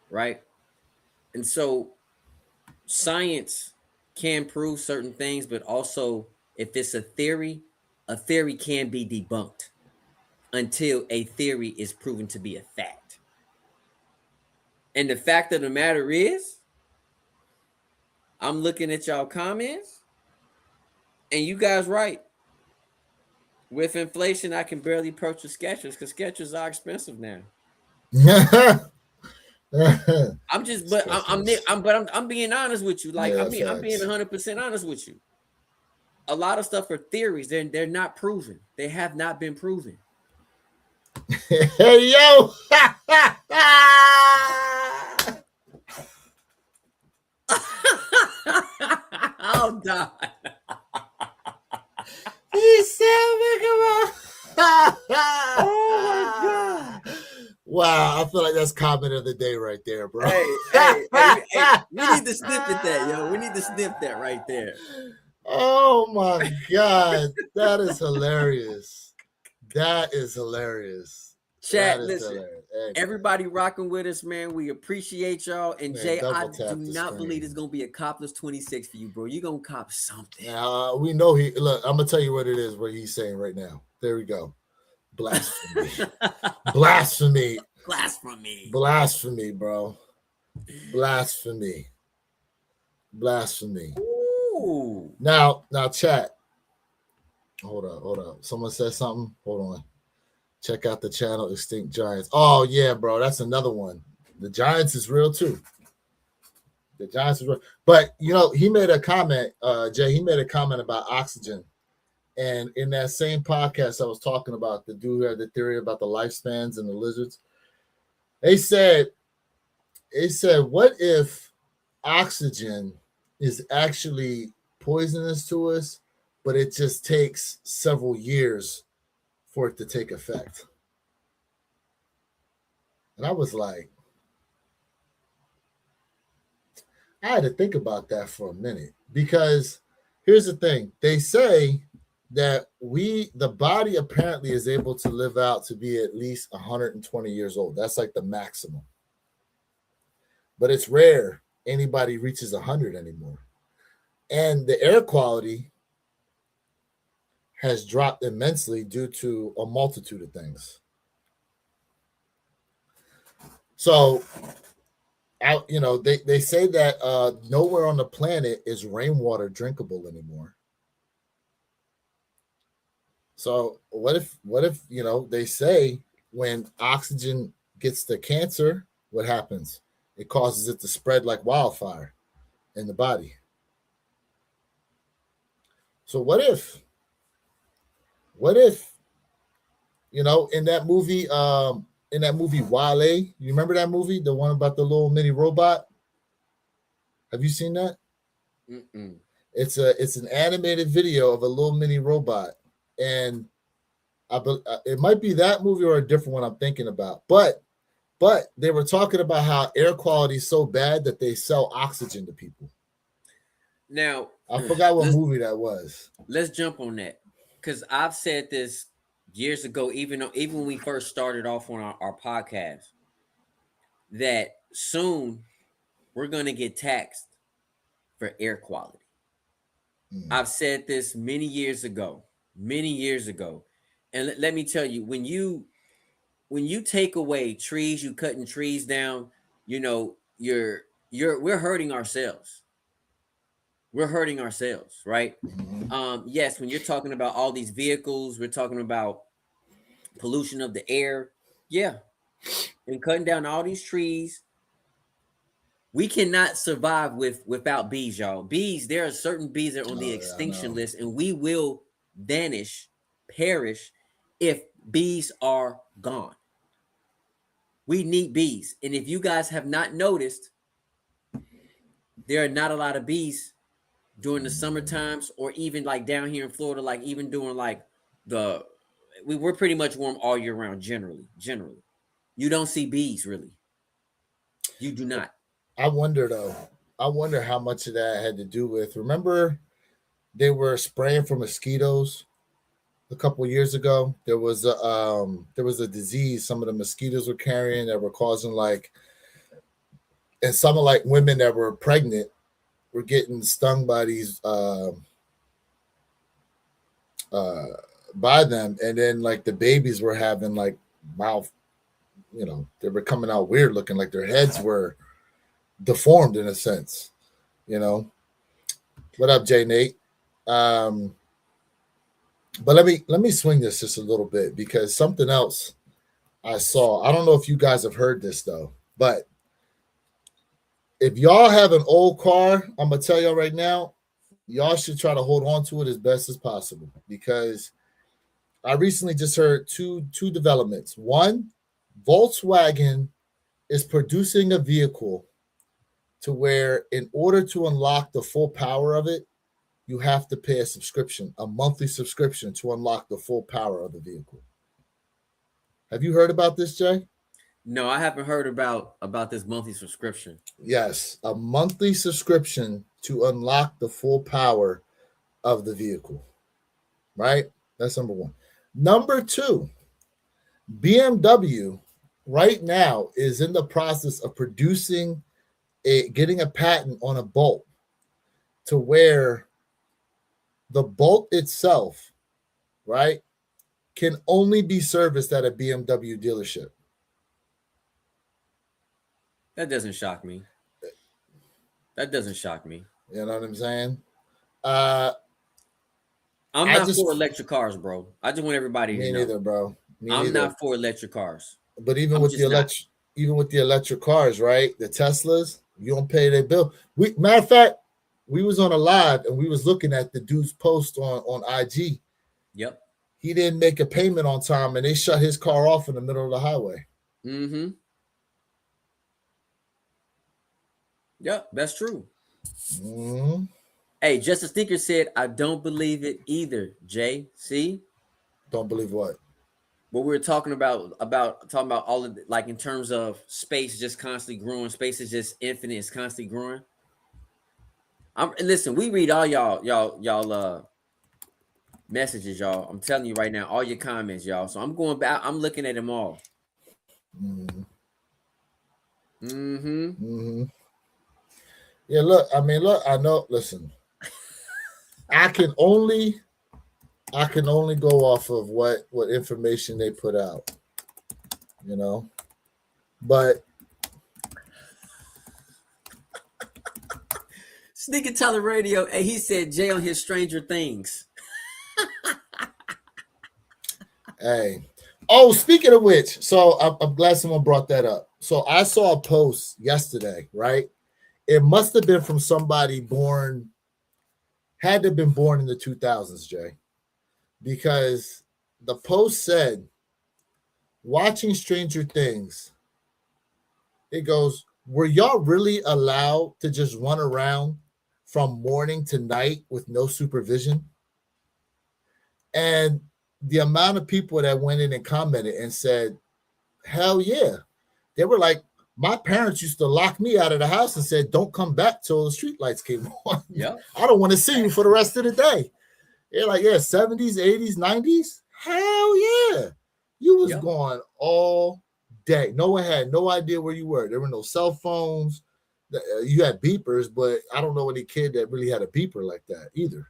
right? And so science can prove certain things, but also if it's a theory can be debunked until a theory is proven to be a fact. And the fact of the matter is, I'm looking at y'all comments, and you guys right. With inflation, I can barely purchase Skechers because Skechers are expensive now. I'm just, but I'm being honest with you. Like, Yeah, I'm being facts. 100% honest with you. A lot of stuff are theories. They're not proven. They have not been proven. Hey yo! Oh God! He said, Oh my God! Wow, I feel like that's comment of the day right there, bro. Hey! We need to snippet that, yo. We need to snip that right there. Oh my God, that is hilarious. That is hilarious. Chat, That is listen. hilarious. Hey, Everybody rocking with us, man. We appreciate y'all. And man, Jay, I double tap do the not screen. believe it's gonna be a copless 26 for you, bro. You're gonna cop something. We know he look. I'm gonna tell you what it is. What he's saying right now. There we go. Blasphemy. Blasphemy. Blasphemy. Blasphemy, bro. Blasphemy. Blasphemy. Ooh. Now, chat. Hold up. Someone said something. Hold on. Check out the channel, Extinct Giants. Oh yeah, bro. That's another one. The Giants is real too. The Giants is real. But he made a comment, Jay. He made a comment about oxygen. And in that same podcast I was talking about, the dude who had the theory about the lifespans and the lizards. They said, what if oxygen is actually poisonous to us, but it just takes several years for it to take effect? And I was like, I had to think about that for a minute, because here's the thing. They say that the body apparently is able to live out to be at least 120 years old. That's like the maximum. But it's rare anybody reaches 100 anymore. And the air quality has dropped immensely due to a multitude of things. So, they say that nowhere on the planet is rainwater drinkable anymore. So what if they say when oxygen gets the cancer, what happens? It causes it to spread like wildfire in the body. So what if in that movie Wale, you remember that movie, the one about the little mini robot? Have you seen that? Mm-mm. It's an animated video of a little mini robot, and it might be that movie or a different one I'm thinking about. But they were talking about how air quality is so bad that they sell oxygen to people. Now, I forgot what movie that was. Let's jump on that, because I've said this years ago, even when we first started off on our podcast, that soon we're going to get taxed for air quality. I've said this many years ago. And let me tell you, when you when you take away trees, you cutting trees down, you know, we're hurting ourselves. We're hurting ourselves, right? Yes, when you're talking about all these vehicles, we're talking about pollution of the air. Yeah. And cutting down all these trees. We cannot survive without bees, y'all. Bees, there are certain bees that are on the Oh, yeah, I extinction know. list, and we will vanish, perish if bees are gone. We need bees. And if you guys have not noticed, there are not a lot of bees during the summer times, or even like down here in Florida, like even during like the we're pretty much warm all year round, generally. You don't see bees really. You do not. I wonder though. I wonder how much of that had to do with. Remember, they were spraying for mosquitoes a couple years ago. There was a disease some of the mosquitoes were carrying that were causing like, and some of like women that were pregnant were getting stung by these uh by them, and then like the babies were having like mouth, they were coming out weird looking, like their heads were deformed in a sense. You know, what up, Jay Nate? Um, but let me swing this just a little bit because something else I saw. I don't know if you guys have heard this though, but if y'all have an old car, I'm gonna tell y'all right now, y'all should try to hold on to it as best as possible because I recently just heard two developments. One, Volkswagen is producing a vehicle to where in order to unlock the full power of it, you have to pay a subscription, a monthly subscription to unlock the full power of the vehicle. Have you heard about this, Jay? No, I haven't heard about this monthly subscription. Yes, a monthly subscription to unlock the full power of the vehicle, right? That's number one. Number two, BMW right now is in the process of getting a patent on a bolt to where the bolt itself, right, can only be serviced at a BMW dealership. That doesn't shock me. That doesn't shock me. You know what I'm saying? Uh, I'm I not just for electric cars, bro. I just want everybody to Me know. neither, bro. Me I'm neither. not for electric cars. But I'm just not. even with the electric cars, right? The Teslas, you don't pay their bill. Matter of fact, we was on a live and we was looking at the dude's post on IG. Yep. He didn't make a payment on time and they shut his car off in the middle of the highway. Mm-hmm. Yep, that's true. Mm-hmm. Hey, Justice Thinker said, I don't believe it either, Jay. See? Don't believe what? What we were talking about talking about all of like in terms of space just constantly growing, space is just infinite, it's constantly growing. Listen, we read all y'all messages, y'all. I'm telling you right now, all your comments, y'all. So I'm going back, I'm looking at them all. Mm-hmm. Mm-hmm. Mm-hmm. Yeah, look, I know, listen. I can only go off of what information they put out, but Sneaker Teller Radio, and he said Jay on his Stranger Things. Hey, oh, speaking of which, so I'm glad someone brought that up. So I saw a post yesterday, right? It must have been from somebody had to have been born in the 2000s, Jay, because the post said, watching Stranger Things, it goes, were y'all really allowed to just run around from morning to night with no supervision? And the amount of people that went in and commented and said, hell yeah. They were like, my parents used to lock me out of the house and said, don't come back till the street lights came on. Yeah. I don't want to see you for the rest of the day. They're like, yeah, 70s, 80s, 90s. Hell yeah. You was gone all day. No one had no idea where you were. There were no cell phones. You had beepers, but I don't know any kid that really had a beeper like that either.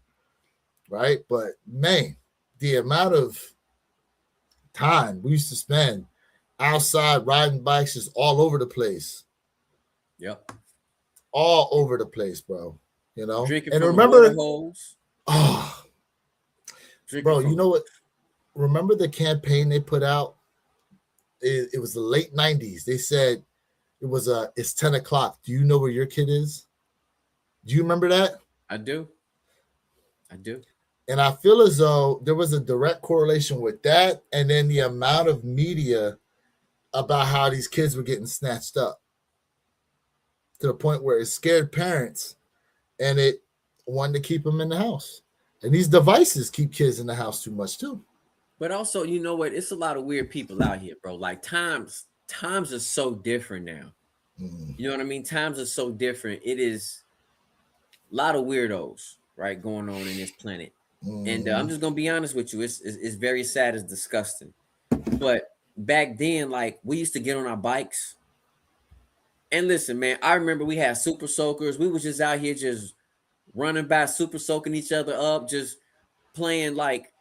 Right? But man, the amount of time we used to spend outside riding bikes just all over the place. Yep. All over the place, bro. You know? Drinking And from the water remember, hose. oh, Drinking bro, from you know what? Remember the campaign they put out? It was the late 90s. They said it was it's 10 o'clock. Do you know where your kid is? Do you remember that? I do. I do. And I feel as though there was a direct correlation with that and then the amount of media about how these kids were getting snatched up to the point where it scared parents and it wanted to keep them in the house. And these devices keep kids in the house too much too. But also, you know what? It's a lot of weird people out here, bro. Like times are so different now. You know what I mean? Times are so different. It is a lot of weirdos, right, going on in this planet. And I'm just gonna be honest with you. It's very sad. It's disgusting. But back then, like we used to get on our bikes. And listen, man, I remember we had super soakers. We was just out here just running by, super soaking each other up, just playing like,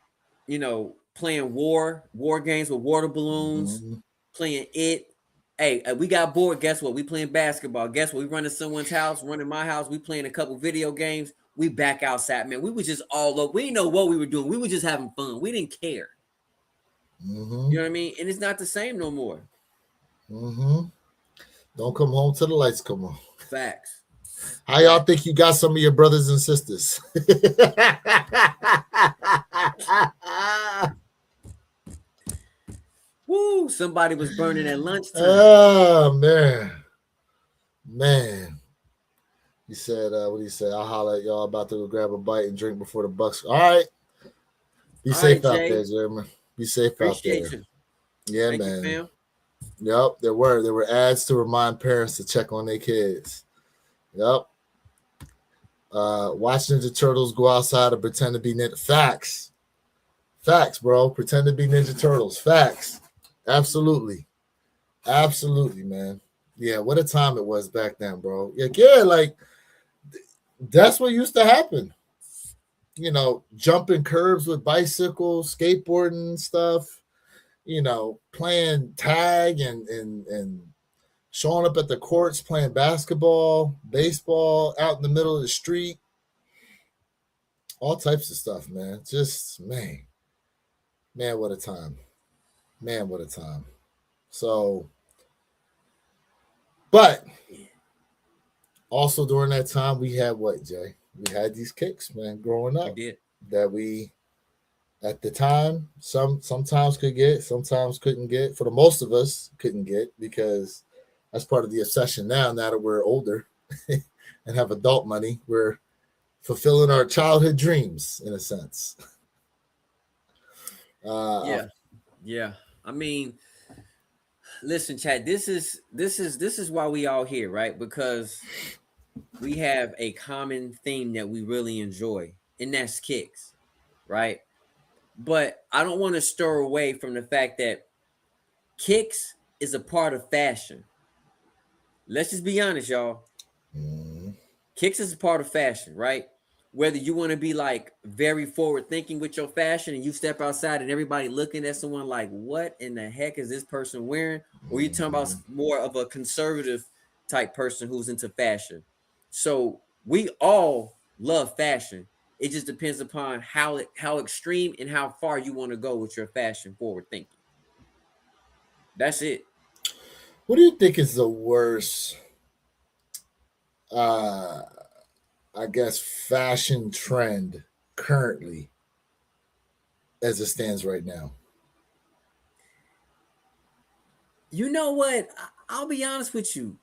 playing war games with water balloons, playing it. Hey, we got bored. Guess what? We playing basketball. Guess what? We running someone's house, running my house. We playing a couple video games. We back outside, man. We was just all up. We didn't know what we were doing. We were just having fun. We didn't care. You know what I mean? And it's not the same no more. Don't come home till the lights come on. Facts. How y'all think you got some of your brothers and sisters? Woo! Somebody was burning at lunchtime. Oh man. He said, what did he say? I'll holler at y'all about to go grab a bite and drink before the Bucks. All right. Be safe out there, Jeremy. Be safe Appreciate out there. You. Yeah, Thank man. You, yep, there were ads to remind parents to check on their kids. Yep. Watch Ninja Turtles go outside and pretend to be Ninja. Facts, bro. Pretend to be Ninja Turtles. Facts. Absolutely, man. Yeah, what a time it was back then, bro. Yeah, like that's what used to happen. You know, jumping curbs with bicycles, skateboarding stuff. You know, playing tag and showing up at the courts, playing basketball, baseball, out in the middle of the street. All types of stuff, man. Just man, what a time. Man, what a time. So, but also during that time, we had what, Jay? We had these kicks, man, growing up. We did. That we, at the time, sometimes could get, sometimes couldn't get. For the most of us, couldn't get because that's part of the obsession now that we're older and have adult money. We're fulfilling our childhood dreams, in a sense. Yeah. I mean, listen, Chad. This is why we all here, right? Because we have a common theme that we really enjoy, and that's kicks, right? But I don't want to stir away from the fact that kicks is a part of fashion. Let's just be honest, y'all. Kicks is a part of fashion, right? Whether you want to be like very forward thinking with your fashion and you step outside and everybody looking at someone like, what in the heck is this person wearing? Or you talking about more of a conservative type person who's into fashion. So we all love fashion. It just depends upon how extreme and how far you want to go with your fashion forward thinking. That's it. What do you think is the worst, I guess, fashion trend currently as it stands right now? You know what? I'll be honest with you.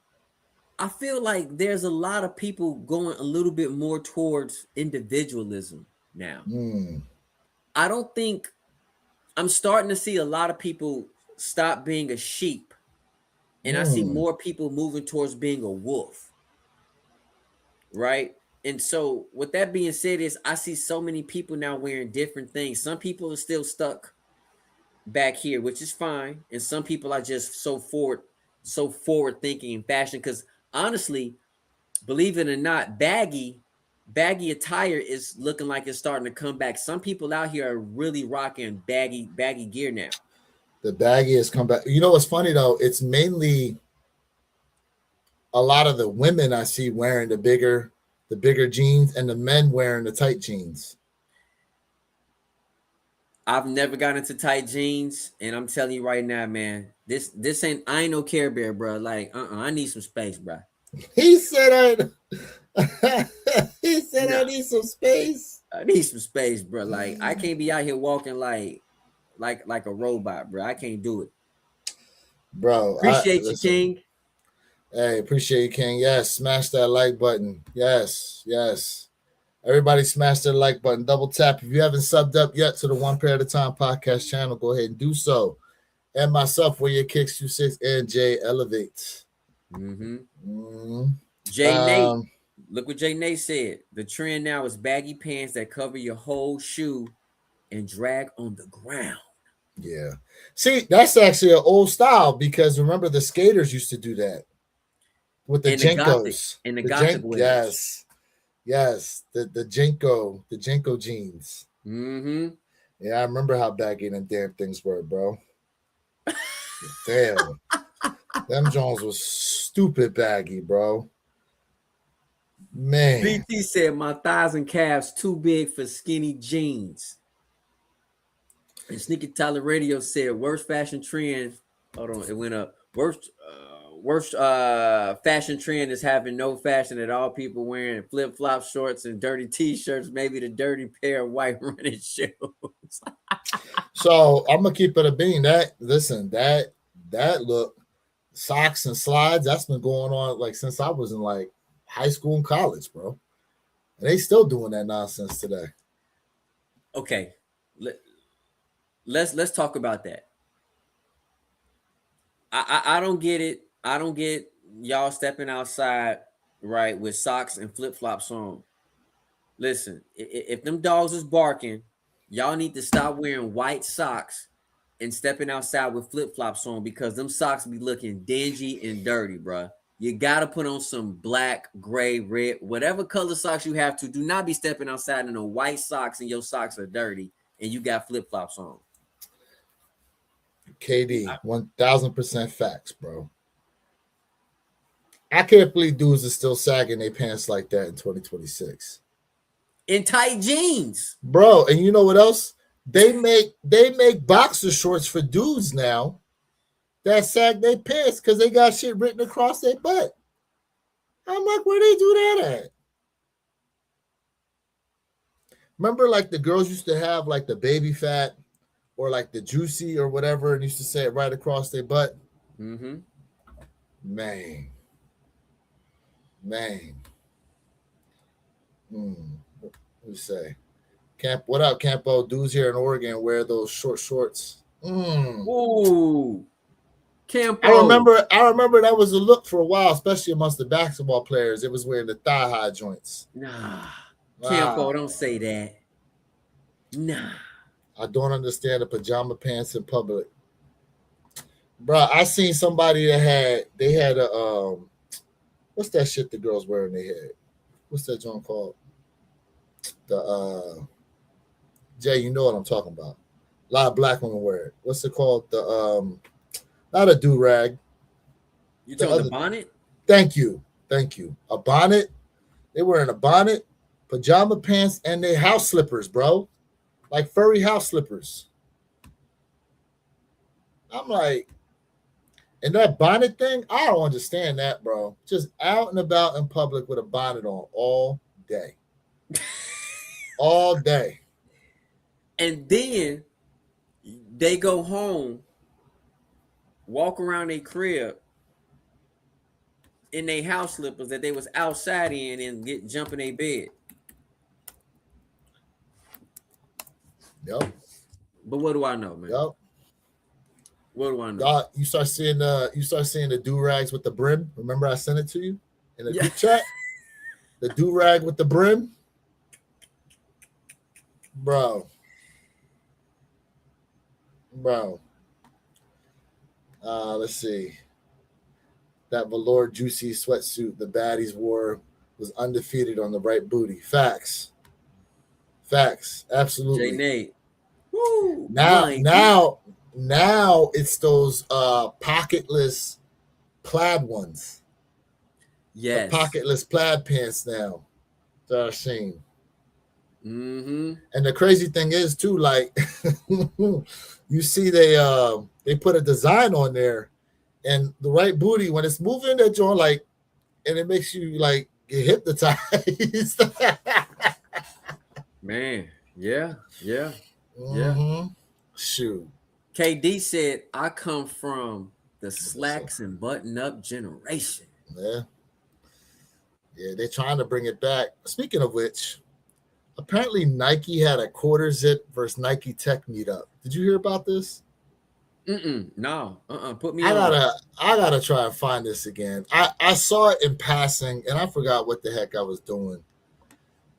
I feel like there's a lot of people going a little bit more towards individualism now. I don't think I'm starting to see a lot of people stop being a sheep, and I see more people moving towards being a wolf, right? And so with that being said, is I see so many people now wearing different things. Some people are still stuck back here, which is fine, and some people are just so forward thinking in fashion. Because honestly, believe it or not, baggy attire is looking like it's starting to come back. Some people out here are really rocking baggy gear now. The baggy has come back. You know what's funny though? It's mainly a lot of the women I see wearing the bigger jeans, and the men wearing the tight jeans. I've never got into tight jeans, and I'm telling you right now, man, this ain't I ain't no Care Bear, bro. Like, I need some space, bro. He said he said Nah. I need some space. I need some space, bro. Like, I can't be out here walking like a robot, bro. I can't do it. Bro, Appreciate you, King. Hey, appreciate you, King. Yes, smash that like button. Yes. Everybody smash that like button. Double tap. If you haven't subbed up yet to the One Pair at a Time podcast channel, go ahead and do so. And myself, Where Your Kicks 26 and Jay Elevate. Jay Nate. Look what Jay Nate said. The trend now is baggy pants that cover your whole shoe and drag on the ground. Yeah. See, that's actually an old style, because remember the skaters used to do that with the Jenkos. And the Gothic wears. Yes. The Jenko jeans. Yeah, I remember how baggy them damn things were, bro. Damn. Them Jones was stupid baggy, bro. Man. BT said my thighs and calves too big for skinny jeans. And Sneaky Tyler Radio said worst fashion trend. Hold on, it went up. Worst fashion trend is having no fashion at all. People wearing flip-flop shorts and dirty t-shirts, maybe the dirty pair of white running shoes. So I'm gonna keep it a bean. That look, socks and slides, that's been going on like since I was in like high school and college, bro. And they still doing that nonsense today. Okay. Let's talk about that. I don't get it. I don't get y'all stepping outside, right, with socks and flip-flops on. Listen, if them dogs is barking, y'all need to stop wearing white socks and stepping outside with flip-flops on, because them socks be looking dingy and dirty, bruh. You got to put on some black, gray, red, whatever color socks you have to. Do not be stepping outside in the white socks and your socks are dirty and you got flip-flops on. KD, 1000% facts, bro. I can't believe dudes are still sagging their pants like that in 2026. In tight jeans. Bro, and you know what else? They make boxer shorts for dudes now that sag their pants because they got shit written across their butt. I'm like, where they do that at? Remember, like the girls used to have like the baby fat or like the juicy or whatever, and used to say it right across their butt. Man. What do you say? What up, Campo? Dudes here in Oregon wear those short shorts. Ooh. Campo. I remember that was a look for a while, especially amongst the basketball players. It was wearing the thigh high joints. Nah. Campo, don't say that. Nah. I don't understand the pajama pants in public. Bro, I seen somebody that had a what's that shit the girls wear in their head? What's that joint called? The Jay, you know what I'm talking about. A lot of black women wear it. What's it called? The not a do-rag. You talking the bonnet? Thank you. A bonnet. They wearing a bonnet, pajama pants, and they house slippers, bro. Like furry house slippers. I'm like, and that bonnet thing, I don't understand that, bro. Just out and about in public with a bonnet on all day. All day. And then they go home, walk around their crib in their house slippers that they was outside in and jump in their bed. Yep. But what do I know, man? Yep. What do I know? You start seeing the do-rags with the brim. Remember I sent it to you in the group chat? The do-rag with the brim. Bro. Let's see. That velour juicy sweatsuit the baddies wore was undefeated on the right booty. Facts. Absolutely. Jay Nate. Woo. Now Now it's those pocketless plaid ones. Yes. The pocketless plaid pants now that I've seen. Mm-hmm. And the crazy thing is too, like you see they put a design on there, and the right booty when it's moving that joint, like, and it makes you like get hypnotized. Man, yeah. Mm-hmm. Shoot. KD said, I come from the slacks and button-up generation. Yeah. Yeah, they're trying to bring it back. Speaking of which, apparently Nike had a quarter zip versus Nike Tech meetup. Did you hear about this? No. Put me on. I gotta try and find this again. I saw it in passing and I forgot what the heck I was doing.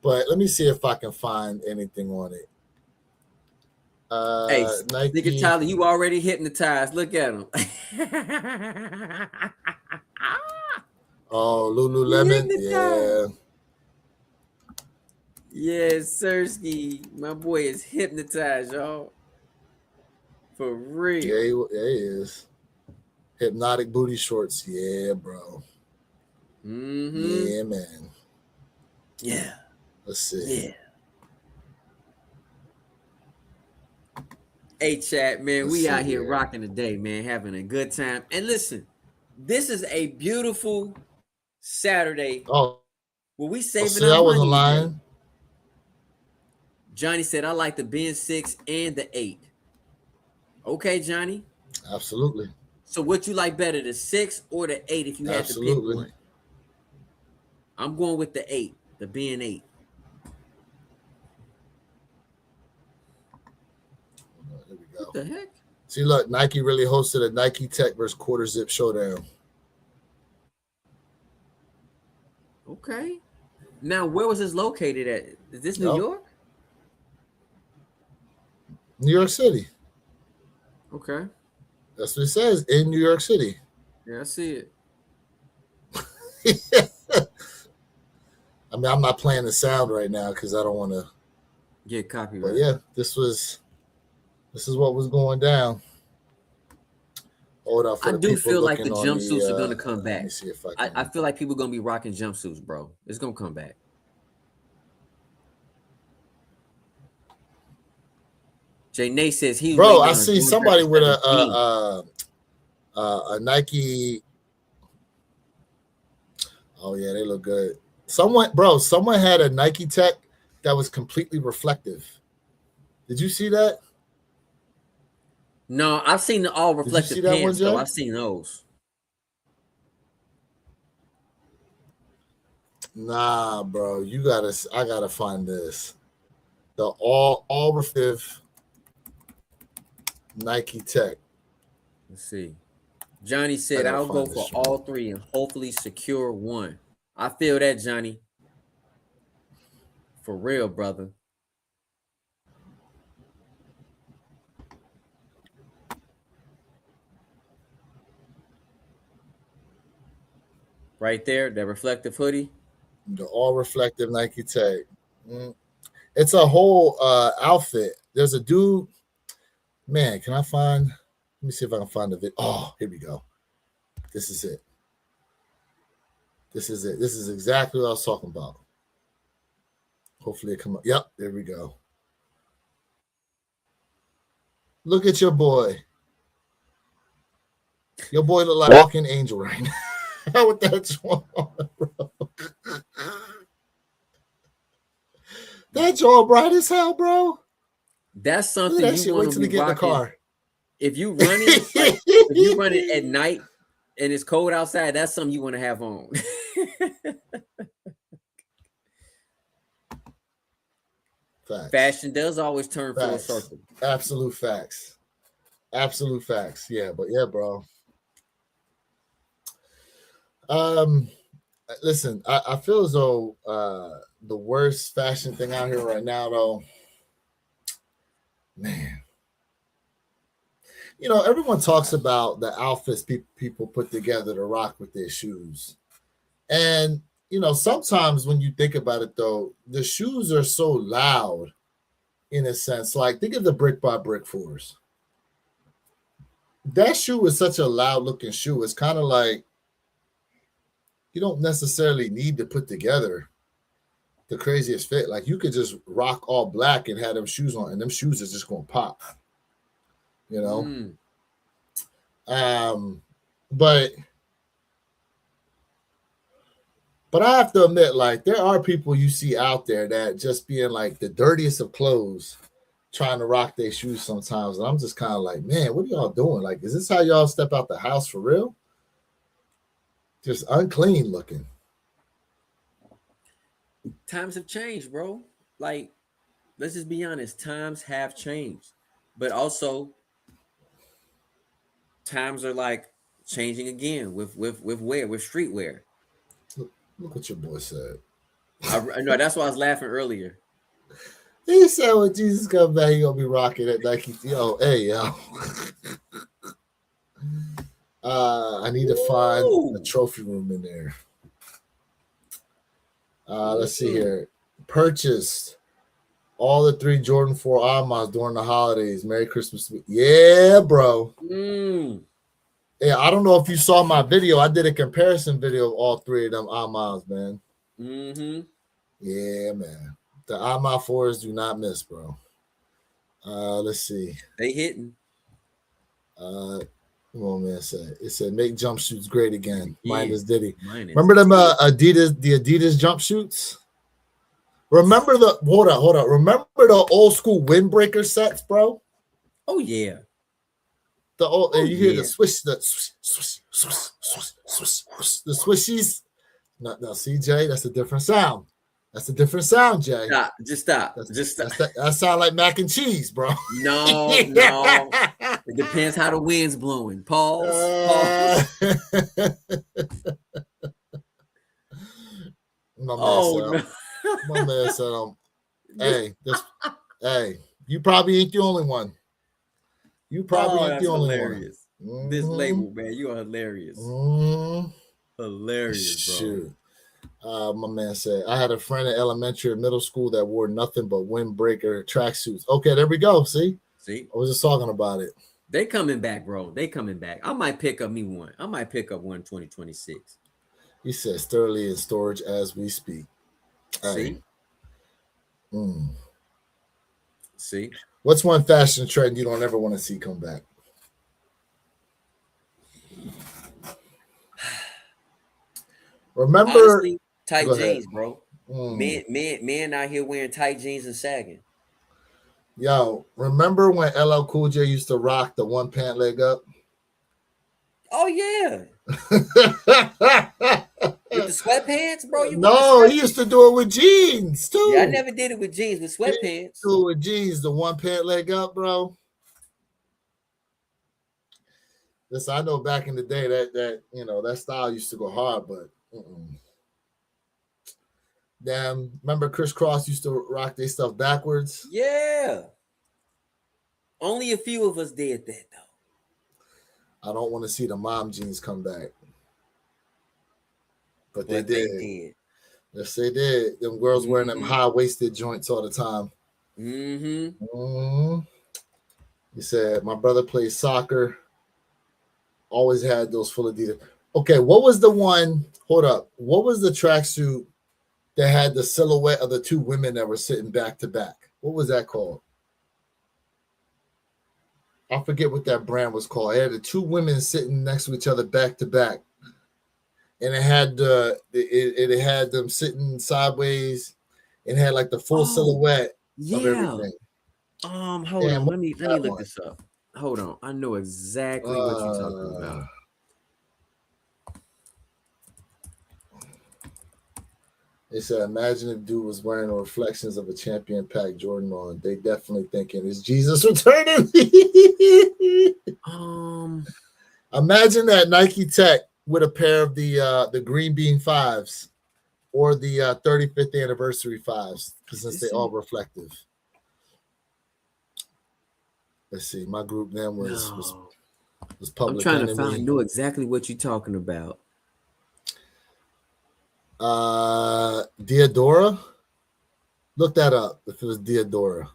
But let me see if I can find anything on it. Hey, Nike. nigga Tyler, you already hypnotized. Look at him. Oh, Lululemon. Yeah. Yes, Sirski. My boy is hypnotized, y'all. For real. Yeah, he is. Hypnotic booty shorts. Yeah, bro. Mm-hmm. Yeah, man. Yeah. Let's see. Yeah. Hey, chat, man. We out here rocking the day, man. Having a good time. And listen, this is a beautiful Saturday. Oh. Well, we saving See, our I wasn't money lying. today. Johnny said, I like the Ben 6 and the 8. Okay, Johnny. Absolutely. So what you like better, the 6 or the 8 if you had to pick one? I'm going with the 8, the Ben 8. There we go. What the heck? See, look, Nike really hosted a Nike Tech versus quarter zip showdown. Okay. Now, where was this located at? Is this New York? New York City. Okay. That's what it says, in New York City. Yeah, I see it. I mean, I'm not playing the sound right now because I don't want to get copyright. But yeah, this is what was going down. Hold up for I do feel like the jumpsuits are gonna come back. Let me see if I feel like people are gonna be rocking jumpsuits, bro. It's gonna come back. Jay Nay says he. Bro, I see somebody with a Nike. Oh yeah, they look good. Someone had a Nike Tech that was completely reflective. Did you see that? No, I've seen the all reflective pants though. I've seen those. Nah, bro, I gotta find this. The all reflective Nike Tech. Let's see. Johnny said, I'll go for all three and hopefully secure one. I feel that, Johnny. For real, brother. Right there, that reflective hoodie. The all reflective Nike Tech. It's a whole outfit. There's a dude. Man, can I find? Let me see if I can find the video. Oh, here we go. This is it. This is it. This is exactly what I was talking about. Hopefully it come up. Yep, there we go. Look at your boy. Your boy look like a walking angel right now. With that on, bro. That jaw bright as hell, bro. That's something you want to get in the car. If you run it, if you run it at night and it's cold outside, that's something you want to have on. Facts. Fashion does always turn full circle. Absolute facts. Absolute facts. Yeah, but yeah, bro. Listen, I feel as though the worst fashion thing out here right now, though, man. You know, everyone talks about the outfits people put together to rock with their shoes. And, you know, sometimes when you think about it, though, the shoes are so loud in a sense. Like, think of the Brick by Brick 4s. that shoe is such a loud looking shoe. It's kind of like you don't necessarily need to put together the craziest fit. Like you could just rock all black and have them shoes on, and them shoes is just gonna pop. You know. But I have to admit, like, there are people you see out there that just being like the dirtiest of clothes trying to rock their shoes sometimes. And I'm just kind of like, man, what are y'all doing? Like, is this how y'all step out the house for real? Just unclean looking. Times have changed, bro. Like, let's just be honest. Times have changed. But also, times are like changing again with streetwear. Look what your boy said. I know that's why I was laughing earlier. He said when Jesus comes back, he gonna be rocking at Nike. Yo, hey, yo. I need to find a trophy room in there. Let's see here. Purchased all the 3 Jordan 4 Almas during the holidays. Merry Christmas. Yeah, bro. Yeah, I don't know if you saw my video. I did a comparison video of all 3 of them Almas, man. Yeah, man. The Alma 4s do not miss, bro. Let's see. They hitting. Come on, man. It said make jumpsuits great again. Minus Diddy. Remember them the Adidas jumpsuits? Remember hold on. Remember the old school windbreaker sets, bro? Oh yeah. The old you hear the swish, the swishies. No, CJ, that's a different sound. That's a different sound, Jay. Stop. Stop. That sound like mac and cheese, bro. No. It depends how the wind's blowing. Pause. My man said, hey, you probably ain't the only one. You probably ain't the only hilarious. One. This label, man, you are hilarious. Hilarious, bro. Shoot. My man said, I had a friend in elementary and middle school that wore nothing but windbreaker tracksuits. Okay, there we go. See? I was just talking about it. They coming back, bro. They coming back. I might pick up me one. I might pick up one 2026. He says thoroughly in storage as we speak. See? See? What's one fashion trend you don't ever want to see come back? Remember, honestly, tight jeans, bro. Men out here wearing tight jeans and sagging. Yo, remember when LL Cool J used to rock the one pant leg up? Oh yeah. With the sweatpants, bro? No, he used to do it with jeans too. Yeah, I never did it with jeans, with sweatpants. Do it with jeans, the one pant leg up, bro. Listen, I know back in the day that that style used to go hard, but damn, remember Chris Cross used to rock their stuff backwards? Yeah. Only a few of us did that though. I don't want to see the mom jeans come back. But they did. Yes, they did. Them girls wearing them high-waisted joints all the time. He said, my brother plays soccer. Always had those full Adidas. Okay, what was the one? Hold up. What was the tracksuit that had the silhouette of the 2 women that were sitting back to back? What was that called? I forget what that brand was called. It had the 2 women sitting next to each other back to back. And it had it had them sitting sideways. It had like the full silhouette of everything. Hold on. Let me look this up. Hold on. I know exactly what you're talking about. They said, imagine if dude was wearing the reflections of a champion pack Jordan on. They definitely thinking, is Jesus returning? Imagine that Nike Tech with a pair of the Green Bean 5s or the 35th anniversary 5s, since they all reflective. Let's see. My group then was Public I'm trying Enemy. to find. I know exactly what you're talking about. Diadora. Look that up. If it was Diadora,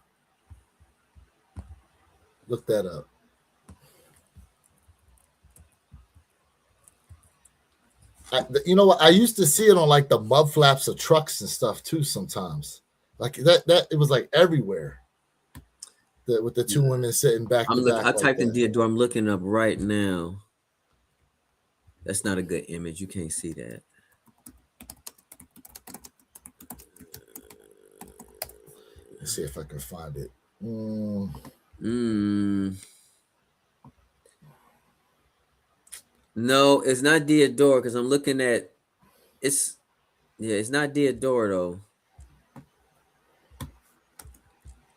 look that up. You know what? I used to see it on like the mud flaps of trucks and stuff too. Sometimes, like that it was like everywhere. With the two women sitting back to back. I like typed in that. Diodore. I'm looking up right now. That's not a good image. You can't see that. Let's see if I can find it. No, it's not Diodore because I'm looking at it's not Diodore though.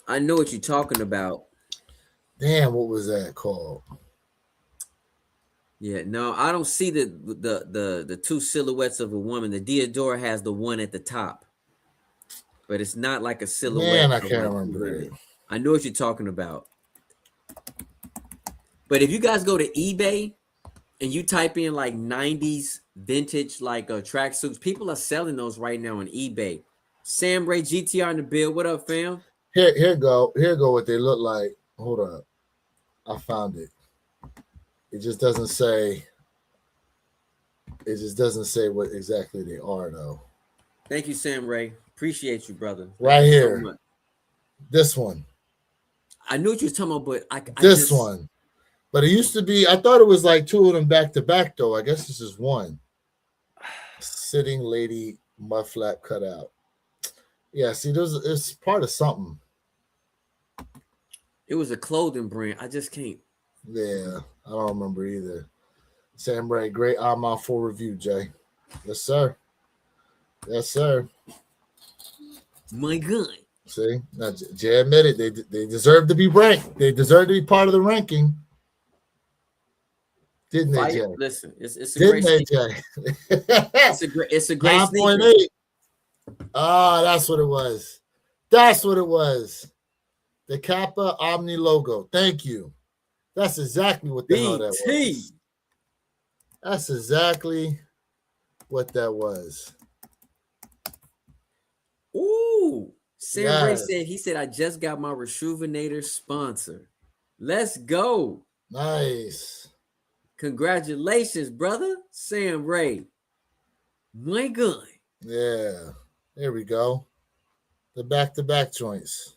I know what you're talking about. Damn, what was that called? Yeah, no, I don't see the two silhouettes of a woman. The Diodore has the one at the top, but it's not like a silhouette. Man, I of can't like remember women. it. I know what you're talking about. But if you guys go to eBay and you type in like 90s vintage like tracksuits, people are selling those right now on eBay. Sam Ray GTR in the bill. What up, fam? Here go what they look like. Hold up. I found it. It just doesn't say what exactly they are though. Thank you, Sam Ray. Appreciate you, brother. Right here. So this one. I knew what you were talking about, but this one. But it used to be, I thought it was like two of them back to back though. I guess this is one. Sitting lady mud flap cutout. Yeah, see, it's part of something. It was a clothing brand. I just can't. Yeah, I don't remember either. Sam Ray, great Alma 4 review, Jay. Yes, sir. Yes, sir. My God. See, now Jay admitted they deserve to be ranked. They deserve to be part of the ranking. Didn't they, Jay? Listen, it's a Didn't great they, Jay? it's a great 9.8. Ah, that's what it was. That's what it was. The Kappa Omni logo. Thank you. That's exactly what the hell that was. That's exactly what that was. Ooh. Sam Ray said, I just got my Reshoevnator sponsor. Let's go. Nice. Congratulations, brother. Sam Ray. My God. Yeah. There we go. The back-to-back joints.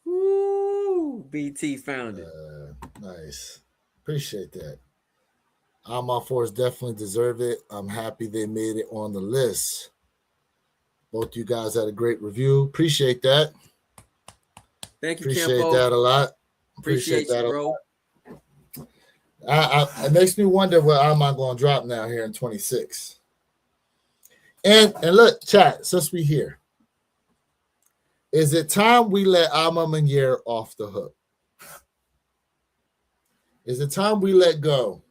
Ooh. BT found it. Nice. Appreciate that. Alma 4s definitely deserve it. I'm happy they made it on the list. Both you guys had a great review. Appreciate that. Thank you, Appreciate Campo. that a lot. Appreciate that, bro. It makes me wonder what Alma going to drop now here in 26. And look, chat, since we here, is it time we let Alma Meunier off the hook? Is it time we let go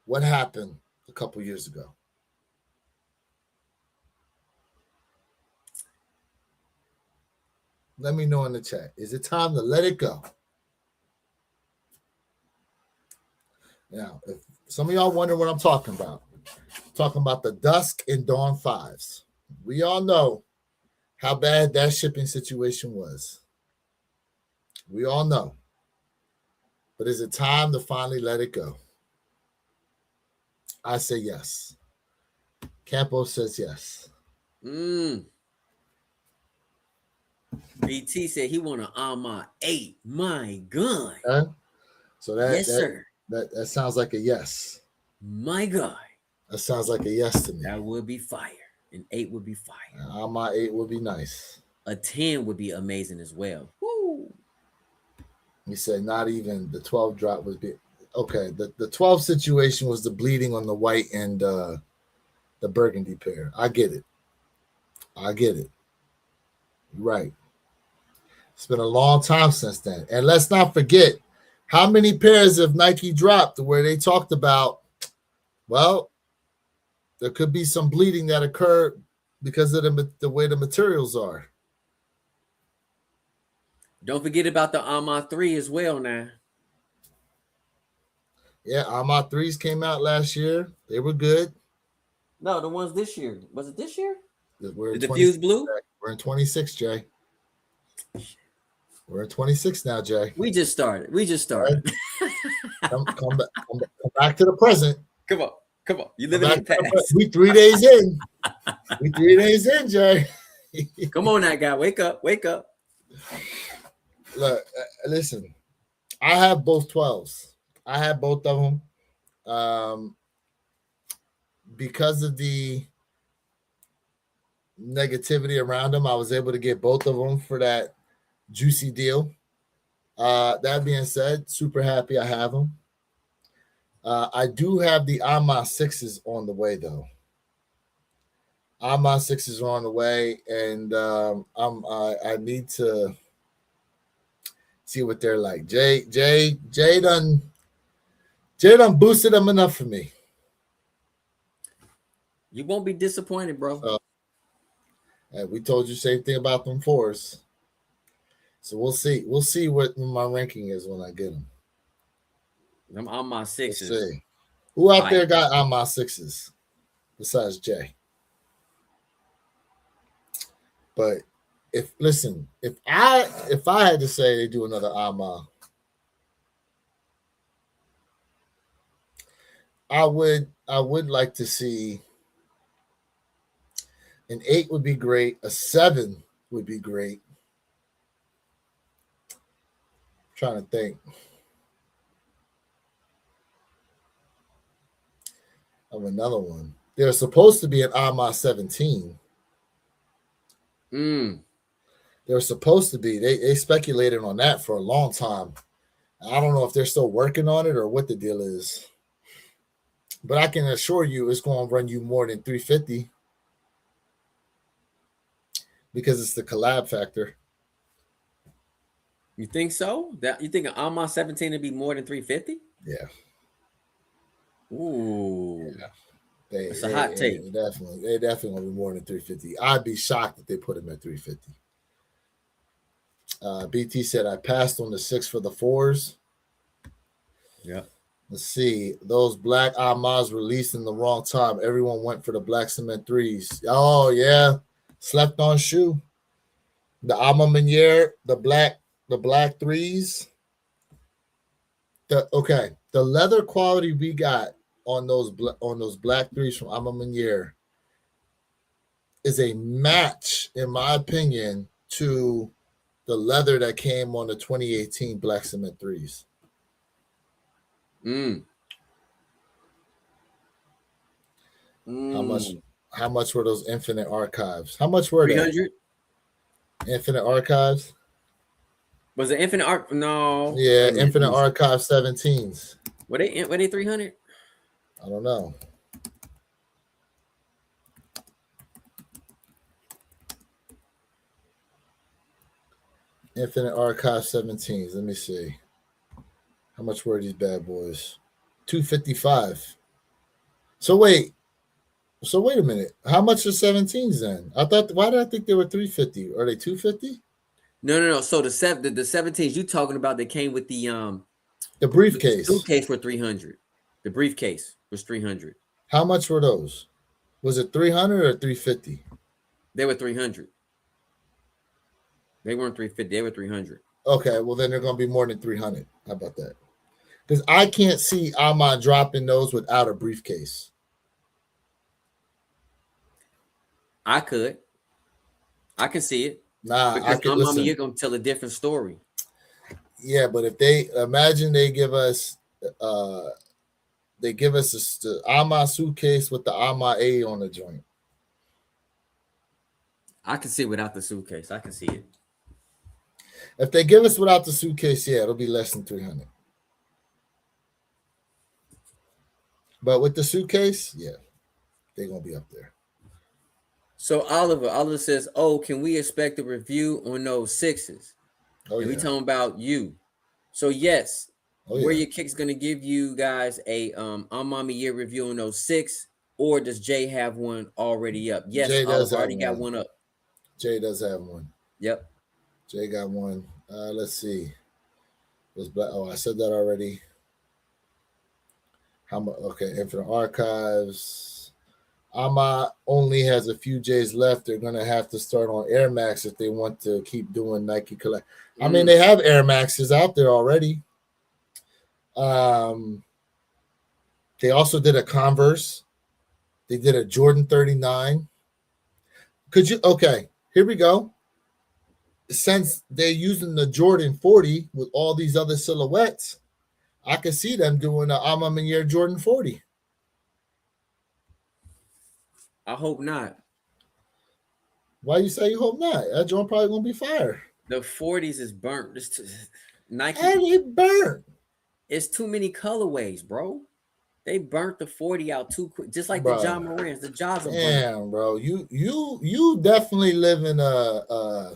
what happened a couple years ago? Let me know in the chat. Is it time to let it go? Now, if some of y'all wonder what I'm talking about, I'm talking about the Dusk and Dawn 5s. We all know how bad that shipping situation was. We all know. But is it time to finally let it go? I say yes. Campo says yes. BT said he want an Alma 8. My God. So that, yes, sir. That sounds like a yes. My God. That sounds like a yes to me. That would be fire. An 8 would be fire. Alma 8 would be nice. A 10 would be amazing as well. Woo. He said not even the 12 drop would be okay. The 12 situation was the bleeding on the white and the burgundy pair. I get it. You're right. It's been a long time since then. And let's not forget how many pairs of Nike dropped where they talked about, well, there could be some bleeding that occurred because of the way the materials are. Don't forget about the Alma 3 as well now. Yeah, Alma 3s came out last year. They were good. No, the ones this year. Was it this year? The diffused blue? We're in 26, Jay. We're in 26 now, Jay. We just started. Right? come back to the present. Come on. Come on, you living in the past. We 3 days in. We 3 days in, Jay. Come on, that guy. Wake up. Wake up. Look, listen. I have both 12s. I have both of them. Because of the negativity around them, I was able to get both of them for that juicy deal. That being said, super happy I have them. I do have the AMA 6s on the way, though. AMA 6s are on the way, and I need to see what they're like. Jay done boosted them enough for me. You won't be disappointed, bro. We told you same thing about them 4s. So we'll see. We'll see what my ranking is when I get them. I'm on my 6s. Let's see. Who out there got on my 6s besides Jay? But if I had to say they do another AMA, I would like to see an 8 would be great. A 7 would be great. I'm trying to think of another one. There's supposed to be an AMA 17. They're supposed to be. They speculated on that for a long time. I don't know if they're still working on it or what the deal is. But I can assure you it's going to run you more than 350 because it's the collab factor. You think so? That you think an AMA 17 would be more than 350? Yeah. Ooh. Yeah. It's a hot take. They definitely will be more than 350. I'd be shocked if they put him at 350. BT said I passed on the 6 for the 4s. Yeah. Let's see. Those black AMAs released in the wrong time. Everyone went for the black cement 3s. Oh yeah, slept on shoe. The AMA Meunier, the black 3s. The leather quality we got on those black 3s from AMA Meunier is a match, in my opinion, to the leather that came on the 2018 black cement 3s. How much were those Infinite Archives? How much were 300? Infinite Archives? Was it Infinite Arc? No. Yeah, Infinite Archive 17s. Were they 300? I don't know. Infinite Archive 17s. Let me see. How much were these bad boys? $255. So wait a minute. How much are 17s then? Why did I think they were $350? Are they $250? No. So the 17s you talking about that came with the briefcase. The suitcase for $300. The briefcase was $300. How much were those? Was it $300 or $350? They were $300. They weren't $350. They were $300. Okay, well then they're gonna be more than $300. How about that? Because I can't see AMA dropping those without a briefcase. I could. I can see it. Nah, because you're gonna tell a different story. Yeah, but if they imagine they give us the AMA suitcase with the AMA A on the joint. I can see it without the suitcase. I can see it. If they give us without the suitcase, yeah, it'll be less than 300. But with the suitcase, yeah, they're gonna be up there. So Oliver says, "Oh, can we expect a review on those 6s?" Oh, and yeah. we talking about you. So yes, Where Your Kick's gonna give you guys a AMA Meunier review on those 6, or does Jay have one already up? Yes, Jay does Oliver already got one up. Jay does have one. Yep. Jay got one. Let's see. Was black? Oh, I said that already. How much? Okay, Infinite Archives. AMA only has a few J's left. They're gonna have to start on Air Max if they want to keep doing Nike collect. I mean, they have Air Maxes out there already. They also did a Converse. They did a Jordan 39. Could you? Okay, here we go. Since they're using the Jordan 40 with all these other silhouettes, I could see them doing a Alma Manier Jordan 40. I hope not. Why you say you hope not? That joint probably gonna be fire. The 40s is burnt. Nike. And it burnt. It's too many colorways, bro. They burnt the 40 out too quick, just like Bro. the John Morans. The Jaws are burnt. Damn, bro. You definitely live in a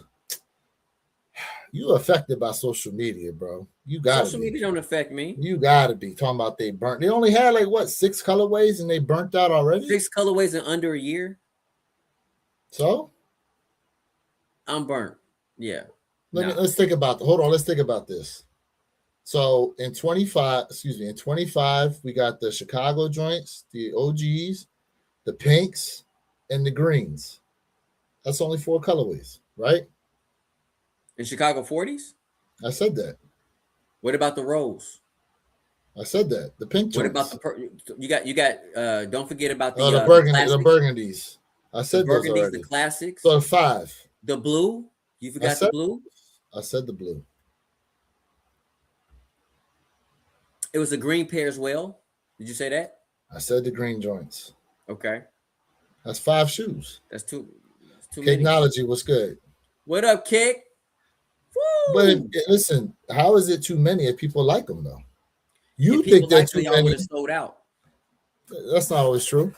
you affected by social media, bro. You got Social media don't affect me. You gotta be talking about they burnt. They only had like what 6 colorways and they burnt out already. 6 colorways in under a year. So I'm burnt. Yeah. Let's think about hold on. Let's think about this. So in 25, we got the Chicago joints, the OGs, the pinks, and the greens. That's only 4 colorways, right? In Chicago 40s? I said that. What about the rose? I said that. The pink joints. What about you got don't forget about the burgundies. I said the burgundies, those already. The classics. So 5. The blue? You forgot the blue? I said the blue. It was a green pair as well. Did you say that? I said the green joints. Okay. That's 5 shoes. That's too Technology was good. What up, Kick? Woo! But listen, how is it too many if people like them though? You think that too many? Sold out. That's not always true.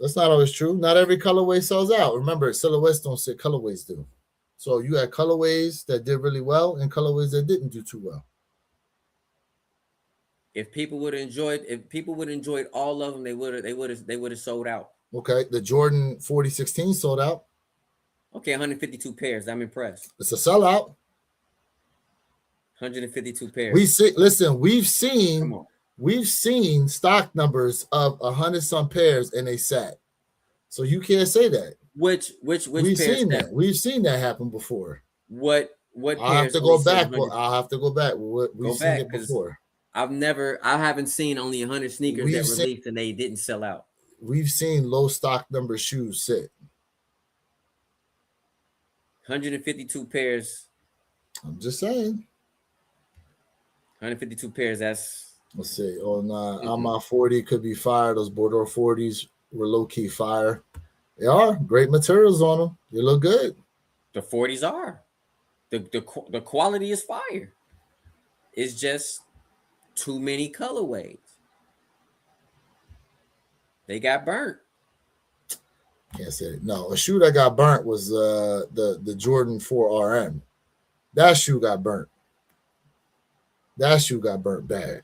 That's not always true. Not every colorway sells out. Remember, silhouettes don't sit, colorways do. So you had colorways that did really well and colorways that didn't do too well. If people would have enjoyed all of them, they would have sold out. Okay, the Jordan 4016 sold out. Okay, 152 pairs. I'm impressed. It's a sellout. 152 pairs. We've seen stock numbers of 100 some pairs and they sat. So you can't say that. Which we've seen that. We've seen that happen before. What I'll have to go back. I'll have to go back. We've seen it before. I haven't seen only 100 sneakers that released and they didn't sell out. We've seen low stock number shoes sit. 152 pairs. I'm just saying. 152 pairs. Let's see. Oh no, Alma 40 could be fire. Those Bordeaux 40s were low key fire. They are great materials on them. They look good. The 40s are. The quality is fire. It's just too many colorways. They got burnt. Can't say it. No, a shoe that got burnt was the Jordan 4 RM. That shoe got burnt. That shoe got burnt bad.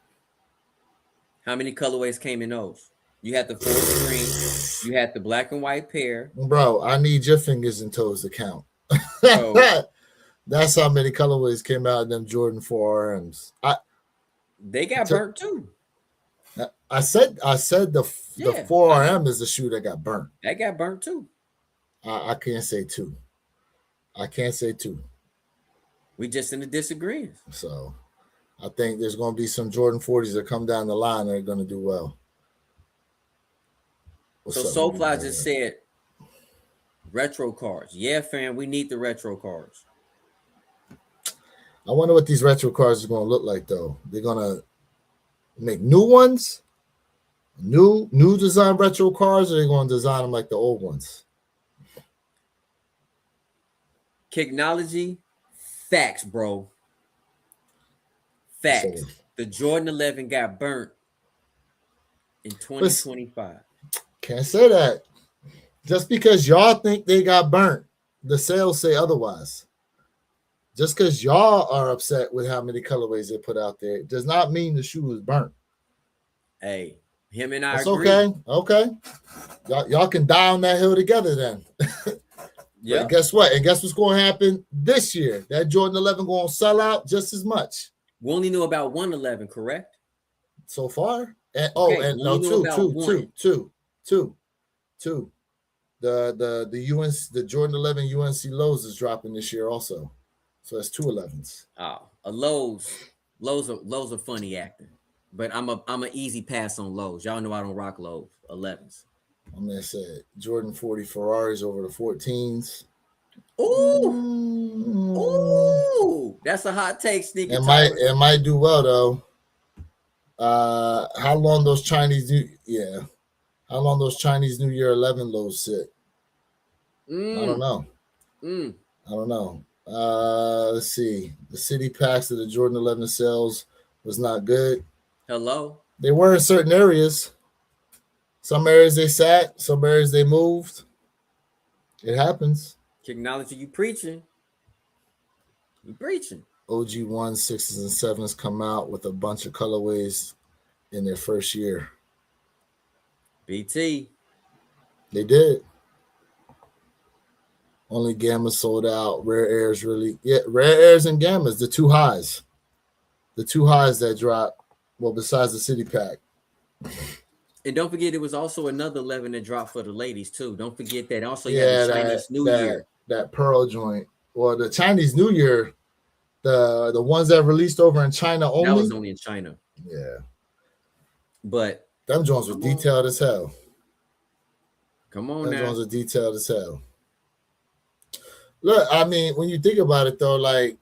How many colorways came in those? You had the forest green. You had the black and white pair. Bro, I need your fingers and toes to count. Oh. That's how many colorways came out in them Jordan 4 RMs. They got burnt too. I said the 4 RM is the shoe that got burnt. That got burnt too. I can't say 2. I can't say 2. We just in a disagreement. So I think there's going to be some Jordan 40s that come down the line that are going to do well. So Soulfly just said retro cards. Yeah, fam, we need the retro cards. I wonder what these retro cards are going to look like, though. They're going to make new ones, new design retro cards, or they're going to design them like the old ones? Technology, facts, bro. Facts. The Jordan 11 got burnt in 2025. Can't say that. Just because y'all think they got burnt, the sales say otherwise. Just because y'all are upset with how many colorways they put out there does not mean the shoe is burnt. Hey, him and I agree. Okay. Y'all can die on that hill together then. Yeah. Guess what? And guess what's going to happen this year? That Jordan 11 going to sell out just as much. We only know about 111, correct? So far. And two. The Jordan 11 UNC lows is dropping this year also. So that's 2 11s. Oh, a lows are funny acting. But I'm a easy pass on lows. Y'all know I don't rock lows, 11s. I'm gonna say Jordan 40 Ferraris over the 14s. Ooh, Mm, ooh, that's a hot take, Sneaker it might Tyler. it might do well though. How long those how long those Chinese New Year 11 lows sit? I don't Mm, know. mm. I don't know. Let's see. The city packs of the Jordan 11 sales was not good. Hello. They were in certain areas. Some areas they sat, some areas they moved. It happens. Acknowledge you preaching. You preaching. OG 1s, 6s, and 7s come out with a bunch of colorways in their first year. BT. They did. Only Gamma sold out. Rare Airs really. Yeah, Rare Airs and Gammas, the two highs. The two highs that dropped. Well, besides the City Pack. And don't forget, it was also another 11 that dropped for the ladies, too. Don't forget that. Also, you had the Yeah, Chinese New Year. that Pearl joint. Well, the Chinese New Year, the ones that released over in China That was only. only in China. Yeah. But Them joints were detailed as hell. come on Them now. joints were detailed as hell. Look, I mean, when you think about it though, like,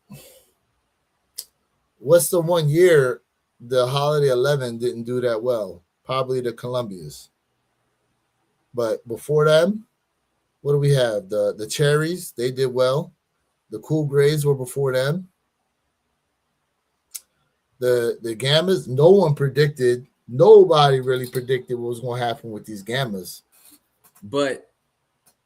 what's the one year the Holiday 11 didn't do that well? Probably the Columbias. But before them, what do we have? The Cherries, they did well. The Cool Grays were before them. The Gammas, no one predicted. Nobody really predicted what was going to happen with these Gammas. But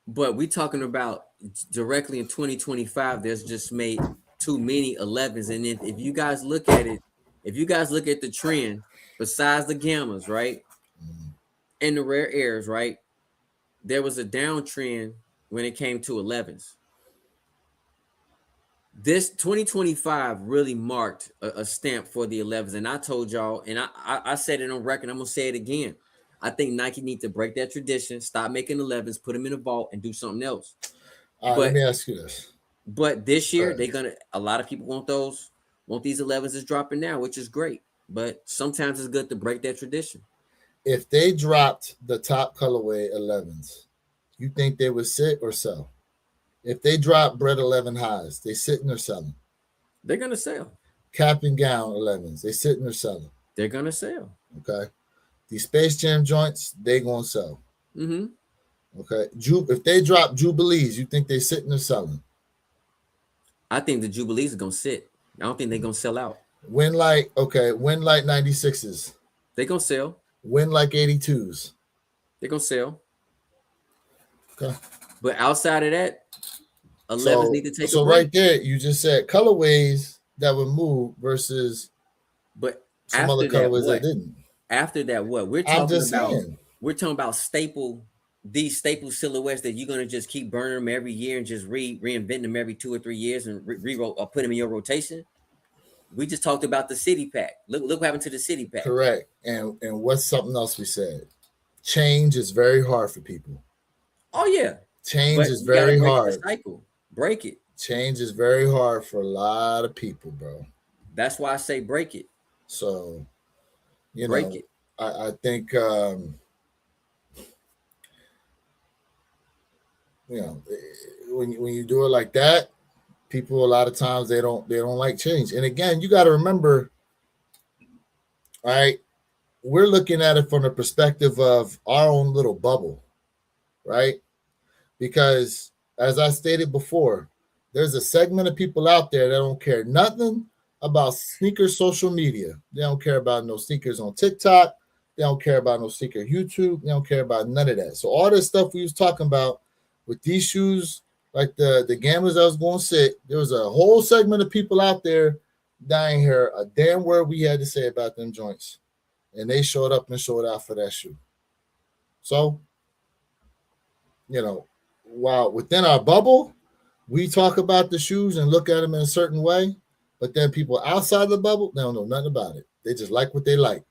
we talking about directly in 2025, there's just made too many 11s. And if you guys look at it, if you guys look at the trend, besides the Gammas, right? And the Rare Airs, right? There was a downtrend when it came to 11s. This 2025 really marked a stamp for the 11s. And I told y'all, and I said it on record, I'm going to say it again. I think Nike need to break that tradition, stop making 11s, put them in a vault, and do something else. All right, let me ask you this. But this year, a lot of people want these 11s is dropping now, which is great. But sometimes it's good to break that tradition. If they dropped the top colorway 11s, you think they would sit or sell? If they drop Bread 11 highs, they sitting or selling? They're going to sell. Cap and Gown 11s, they sitting or selling? They're going to sell. Okay. These Space Jam joints, they going to sell. Mm-hmm. Okay. If they drop Jubilees, you think they sitting or selling? I think the Jubilees are going to sit. I don't think they're going to sell out. Win like 96s. They're going to sell. Win like 82s. They're going to sell. Okay. But outside of that, 11s need to take a break. So right there, you just said colorways that would move versus some other colorways that didn't. After that, what? We're talking about these staple silhouettes that you're gonna just keep burning them every year and just reinvent them every 2 or 3 years and put them in your rotation. We just talked about the City Pack. Look what happened to the City Pack. Correct. And what's something else we said? Change is very hard for people. Oh yeah. Change is very hard. Cycle. Break it. Change is very hard for a lot of people, bro. That's why I say break it. So, break it. I think when you do it like that, people a lot of times they don't like change. And again, you got to remember, all right, we're looking at it from the perspective of our own little bubble, right? Because as I stated before, there's a segment of people out there that don't care nothing about sneaker social media. They don't care about no sneakers on TikTok. They don't care about no sneaker YouTube. They don't care about none of that. So all this stuff we was talking about with these shoes, like the Gammas I was going to sit, there was a whole segment of people out there that ain't hear a damn word we had to say about them joints. And they showed up and showed out for that shoe. So, while within our bubble, we talk about the shoes and look at them in a certain way, but then people outside the bubble, they don't know nothing about it. They just like what they like,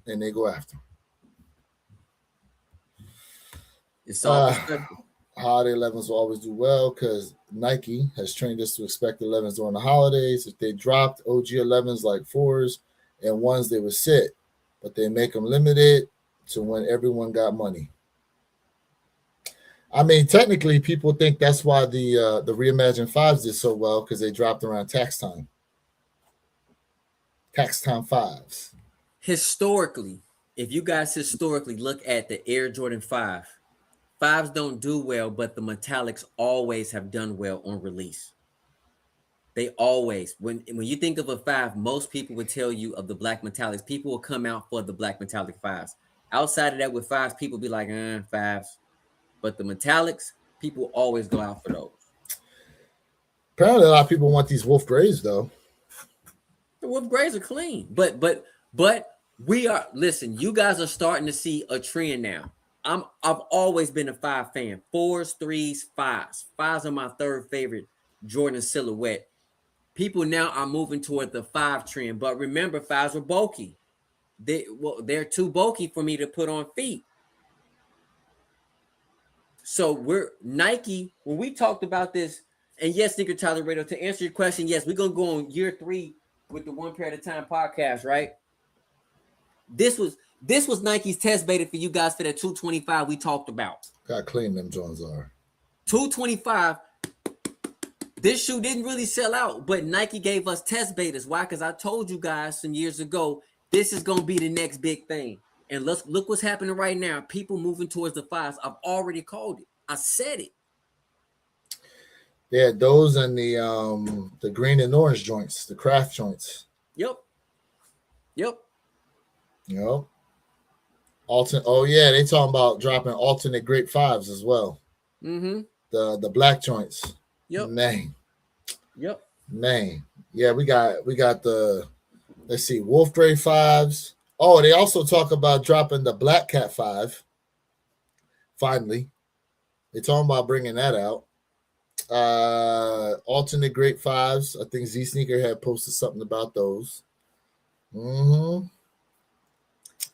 and they go after them. It's all Holiday 11s will always do well because Nike has trained us to expect 11s during the holidays. If they dropped OG 11s like 4s and ones they would sit, but they make them limited to when everyone got money. I mean, technically, people think that's why the Reimagined Fives did so well because they dropped around tax time. Tax time fives. Historically, if you guys historically look at the Air Jordan 5, fives don't do well, but the metallics always have done well on release. They always, when you think of a 5, most people would tell you of the black metallics. People will come out for the black metallic 5s. Outside of that, with 5s, people be like, 5s. But the metallics, people always go out for those. Apparently, a lot of people want these Wolf Grays, though. The Wolf Grays are clean, but we are, listen, you guys are starting to see a trend now. I've always been a 5 fan. 4s, 3s, 5s. 5s are my third favorite Jordan silhouette. People now are moving toward the 5 trend, but remember, 5s are bulky. They're too bulky for me to put on feet. So we're Nike, when we talked about this, and yes, Sneaker Tyler Radio, to answer your question, yes, we're gonna go on year 3 with the One Pair at a Time podcast, right? This was Nike's test beta for you guys for that 225 we talked about. Got clean them Jones are. 225. This shoe didn't really sell out, but Nike gave us test betas. Why? Because I told you guys some years ago, this is gonna be the next big thing. And look what's happening right now. People moving towards the 5s. I've already called it. I said it. Yeah, those and the green and orange joints, the craft joints. Yep. Oh yeah, they talking about dropping alternate great 5s as well. Mm-hmm. The black joints. Yep. Man. Yeah, we got the, let's see, Wolf Gray 5s. Oh, they also talk about dropping the Black Cat 5. Finally, they're talking about bringing that out. Alternate great 5s. I think Z Sneaker had posted something about those.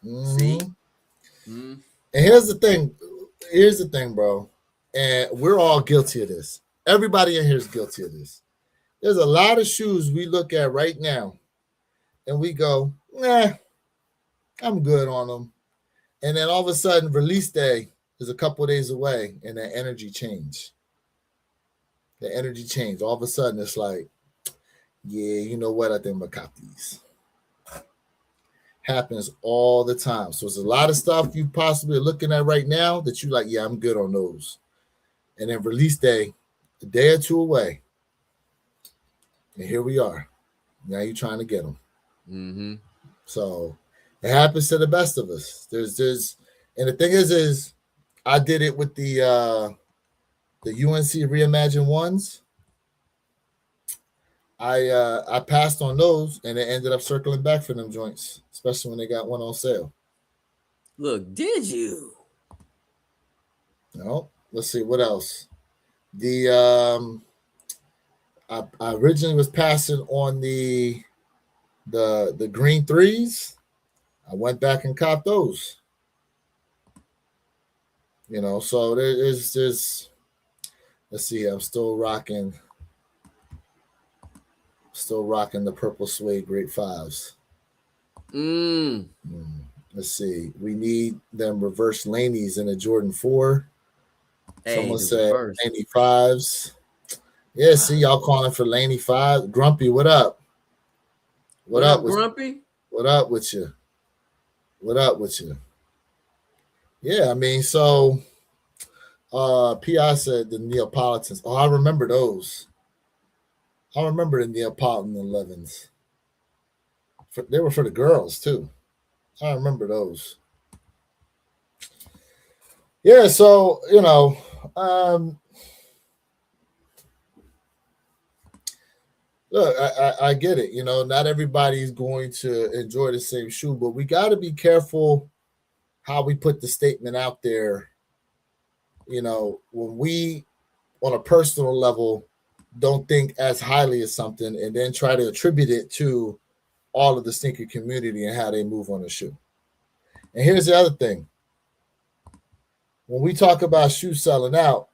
See? And here's the thing, bro. And we're all guilty of this. Everybody in here is guilty of this. There's a lot of shoes we look at right now and we go, nah, I'm good on them. And then all of a sudden, release day is a couple of days away and that energy change. The energy change. All of a sudden, it's like, yeah, you know what? I think I'm going to cop these. Happens all the time. So it's a lot of stuff you possibly are looking at right now that you like, yeah, I'm good on those. And then release day, a day or two away. And here we are. Now you're trying to get them. Mm-hmm. So it happens to the best of us. There's, and the thing is I did it with the UNC Reimagined ones. I passed on those, and it ended up circling back for them joints, especially when they got one on sale. Look, did you? No, let's see what else. The I originally was passing on the green 3s. I went back and copped those. You know, so there's let's see, I'm still rocking the purple suede great 5s. Let's see. We need them reverse Laneys in a Jordan 4. Hey, someone said Laney 5s. Yeah, see, y'all calling for Laney 5. Grumpy, what up? What up, Grumpy? What up with you? Yeah, I mean, so P.I. said the Neapolitans. Oh, I remember those. I remember the Neapolitan 11s. They were for the girls, too. I remember those. Yeah, so, you know, look, I get it. You know, not everybody's going to enjoy the same shoe, but we got to be careful how we put the statement out there. You know, when we, on a personal level, don't think as highly as something and then try to attribute it to all of the sneaker community and how they move on the shoe. And here's the other thing. When we talk about shoes selling out,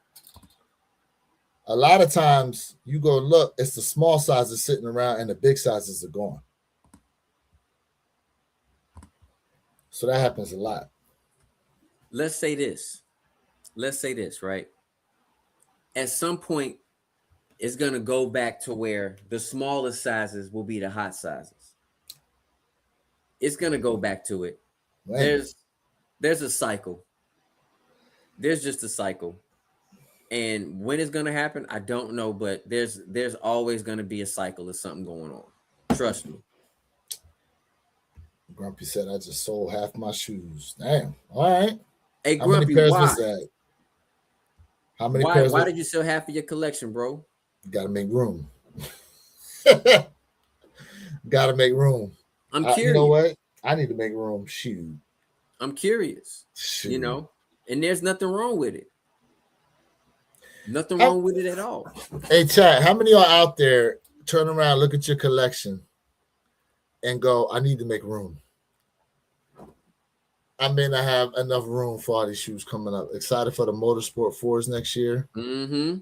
a lot of times you go look, it's the small sizes sitting around and the big sizes are gone. So that happens a lot. Let's say this. Right? At some point, it's gonna go back to where the smallest sizes will be the hot sizes. It's gonna go back to it. Man. There's a cycle. There's just a cycle. And when it's gonna happen, I don't know, but there's always gonna be a cycle of something going on. Trust me. Grumpy said, I just sold half my shoes. Damn. All right. Hey, How many Grumpy, pairs why? was that? How many Why pairs? Why did you sell half of your collection, bro? Got to make room. Got to make room. I'm curious. You know what? I need to make room. Shoot. I'm curious. Shoot. You know, and there's nothing wrong with it. Nothing wrong with it at all. Hey, chat, how many are out there turn around, look at your collection, and go, I need to make room? I may not have enough room for all these shoes coming up. Excited for the Motorsport 4s next year. Mm-hmm.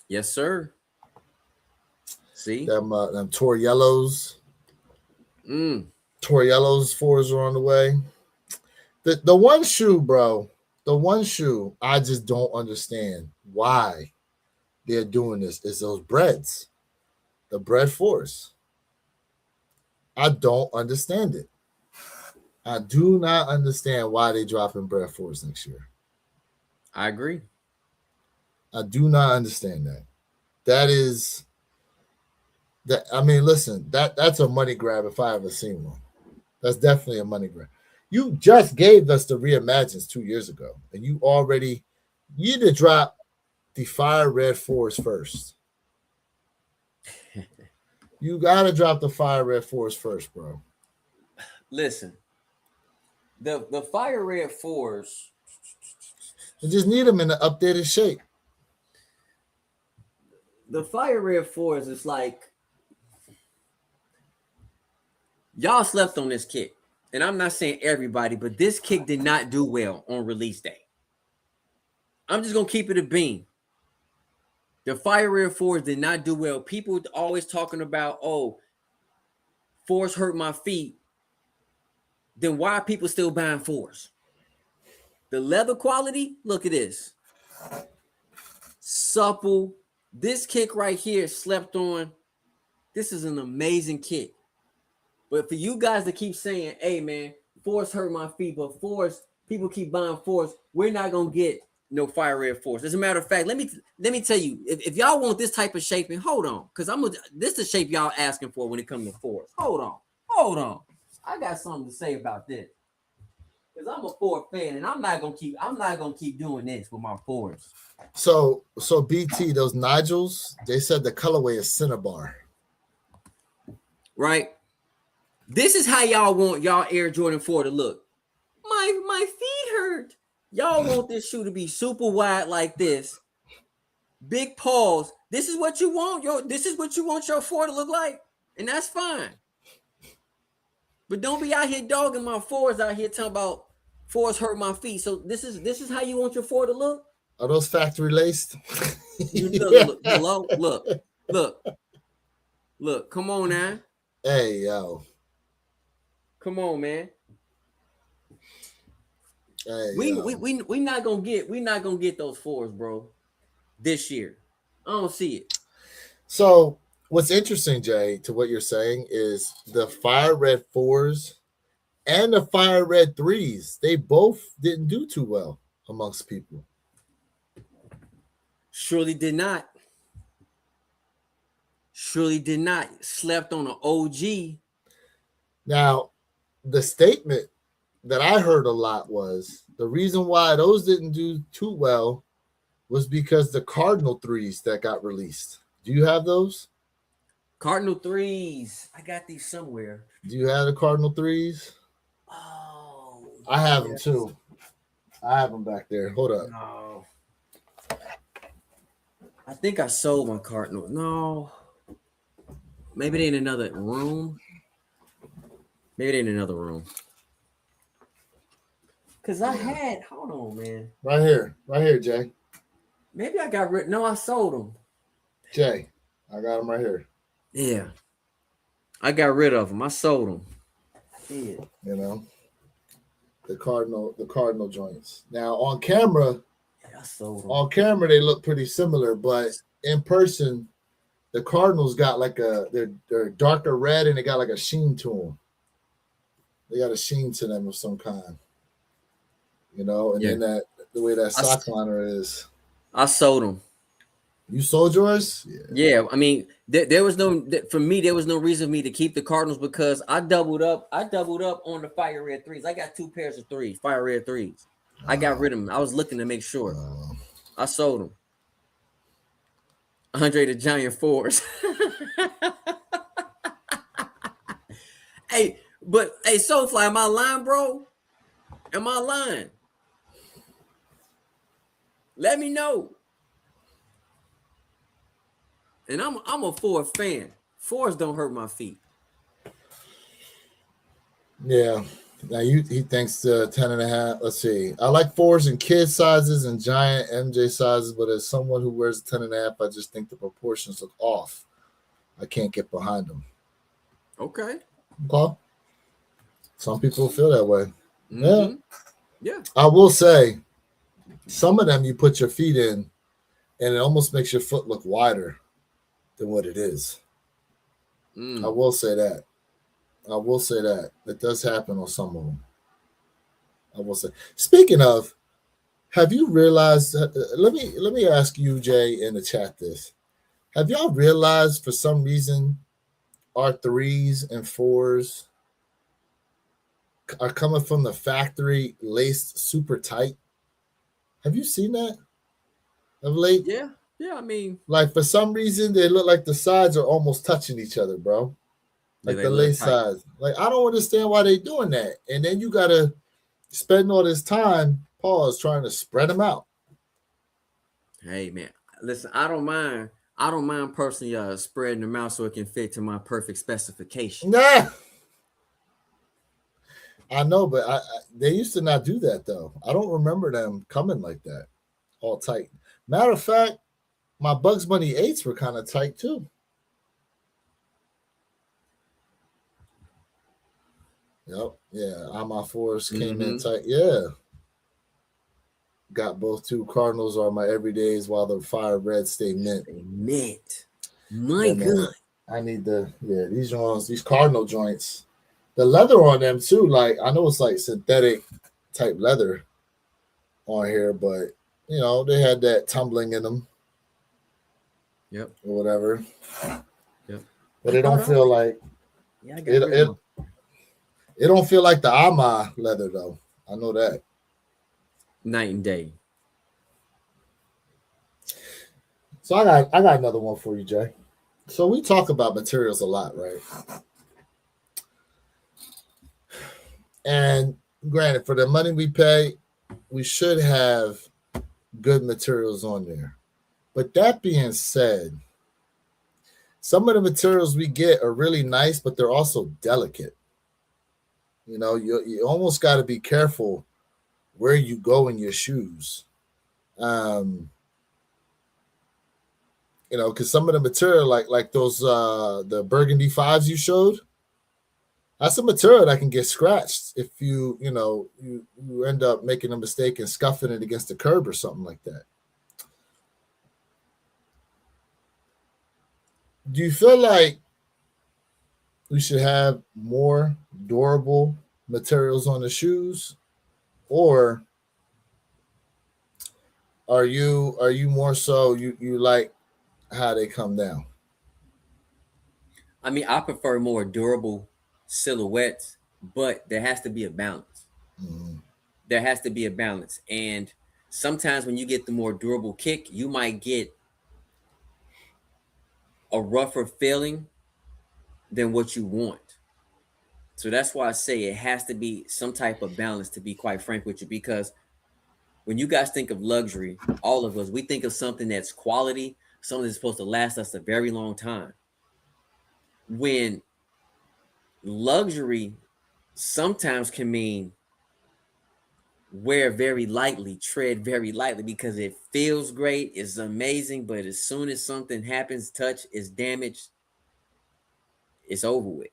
Yes, sir. See? Them Tor Yellows. Tor Yellows 4s are on the way. The one shoe, bro, the one shoe I just don't understand why they're doing this is those breads. The bread 4s. I don't understand it. I do not understand why they dropping bread 4s next year. I agree. I do not understand that. That is that. I mean, listen, that's a money grab if I ever seen one. That's definitely a money grab. You just gave us the Reimagines 2 years ago, and you need to drop the Fire Red 4s first. You got to drop the Fire Red 4s first, bro. Listen, the Fire Red 4s. You just need them in an updated shape. The Fire Red 4s is like, y'all slept on this kick. And I'm not saying everybody, but this kick did not do well on release day. I'm just going to keep it a beam. The Fire Red 4s did not do well. People always talking about, oh, 4s hurt my feet. Then why are people still buying 4s? The leather quality, look at this. Supple. This kick right here, slept on. This is an amazing kick. But for you guys to keep saying, hey, man, 4s hurt my feet, but 4s, people keep buying 4s, we're not going to get no Fire Red 4s. As a matter of fact, let me tell you, if y'all want this type of shaping, hold on, because this is the shape y'all asking for when it comes to 4s. Hold on. I got something to say about this. Because I'm a 4 fan, and I'm not gonna keep doing this with my 4s. So BT, those Nigels, they said the colorway is Cinnabar. Right? This is how y'all want y'all Air Jordan 4 to look. My feet hurt. Y'all want this shoe to be super wide like this. Big paws. This is what you want. This is what you want your 4 to look like. And that's fine. But don't be out here dogging my 4s out here talking about 4s hurt my feet. So this is how you want your 4 to look? Are those factory laced? You look, come on now. Hey, yo. Come on, man. Hey, we not gonna get those 4s, bro, this year. I don't see it. So what's interesting, Jay, to what you're saying is the Fire Red 4s and the Fire Red 3s, they both didn't do too well amongst people. Surely did not. Slept on an OG. Now, the statement that I heard a lot was the reason why those didn't do too well was because the Cardinal 3s that got released. Do you have those? Cardinal 3s. I got these somewhere. Do you have the Cardinal 3s? Oh, I have them too. I have them back there. Hold up. No. I think I sold my Cardinal. No. Maybe they in another room. Because I had, hold on, man. Right here, Jay. Maybe I got rid. No, I sold them. Jay, I got them right here. Yeah. I got rid of them. I sold them. Yeah. You know? The Cardinal joints. Now on camera, Yeah, I sold them. on camera they look pretty similar, but in person, the Cardinals got like they're darker red and they got like a sheen to them. They got a sheen to them of some kind, you know. And Yeah. then that the way that I, sock liner is. I sold them. You sold yours? Yeah, I mean, there was no for me. There was no reason for me to keep the Cardinals because I doubled up. I doubled up on the fire red threes. I got 2 pairs of threes, fire red threes. I got rid of them. I was looking to make sure. I sold them. Andre the Giant 4s. Hey, but hey, Soulfly, am I lying, bro? Am I lying? Let me know. And I'm a 4 fan. 4s don't hurt my feet. Yeah. Now he thinks 10.5. Let's see. I like 4s in kid sizes and giant MJ sizes, but as someone who wears 10.5, I just think the proportions look off. I can't get behind them. Okay. Okay. Some people feel that way. Mm-hmm. Yeah. I will say, some of them you put your feet in, and it almost makes your foot look wider than what it is. I will say that. That does happen on some of them. I will say. Speaking of, have you realized? Let me ask you, Jay, in the chat this. Have y'all realized for some reason our 3s and 4s are coming from the factory laced super tight? Have you seen that of late? Yeah. I mean, like for some reason they look like the sides are almost touching each other, bro. Like the lace sides. Like I don't understand why they doing that. And then you gotta spend all this time, trying to spread them out. Hey man, listen, I don't mind personally spreading them out so it can fit to my perfect specification. Nah. I know, but they used to not do that though. I don't remember them coming like that, all tight. Matter of fact, my Bugs Bunny 8s were kind of tight too. Yep. Yeah. My 4s came in tight. Yeah. Got both 2 Cardinals are my everydays while the fire red stay mint. My God. I need these Cardinal joints. The leather on them too. Like I know it's like synthetic type leather on here, but you know, they had that tumbling in them. Yep. Or whatever. Yep. But it don't feel like it don't feel like the Ama leather though. I know that. Night and day. So I got another one for you, Jay. So we talk about materials a lot, right? And granted, for the money we pay, we should have good materials on there. But that being said, some of the materials we get are really nice, but they're also delicate. You know, you almost got to be careful where you go in your shoes. You know, because some of the material, like those the burgundy 5s you showed, that's a material that can get scratched if you end up making a mistake and scuffing it against the curb or something like that. Do you feel like we should have more durable materials on the shoes, or are you more so you like how they come down? I mean, I prefer more durable silhouettes, but there has to be a balance. Mm-hmm. There has to be a balance. And sometimes when you get the more durable kick, you might get a rougher feeling than what you want. So that's why I say it has to be some type of balance, to be quite frank with you, because when you guys think of luxury, all of us, we think of something that's quality, something that's supposed to last us a very long time. When luxury sometimes can mean wear very lightly, tread very lightly, because it feels great, it's amazing, but as soon as something happens, touch is damaged, it's over with.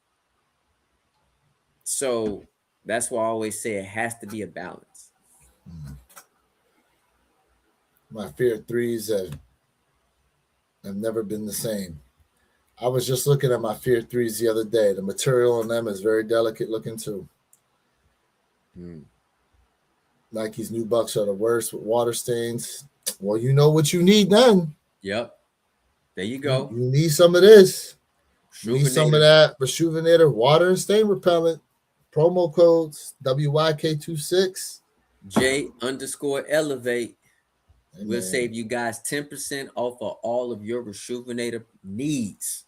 So That's why I always say it has to be a balance. My Fear threes have never been the same. I was just looking at my Fear threes the other day. The material on them is very delicate looking too. Nike's new bucks are the worst with water stains. Well, you know what you need then. Yep. There you go. You need some of this. You need some of Rejuvenator. that Rejuvenator water and stain repellent. Promo codes WYK26. J_elevate. Hey, We'll man. save you guys 10% off of all of your Rejuvenator needs.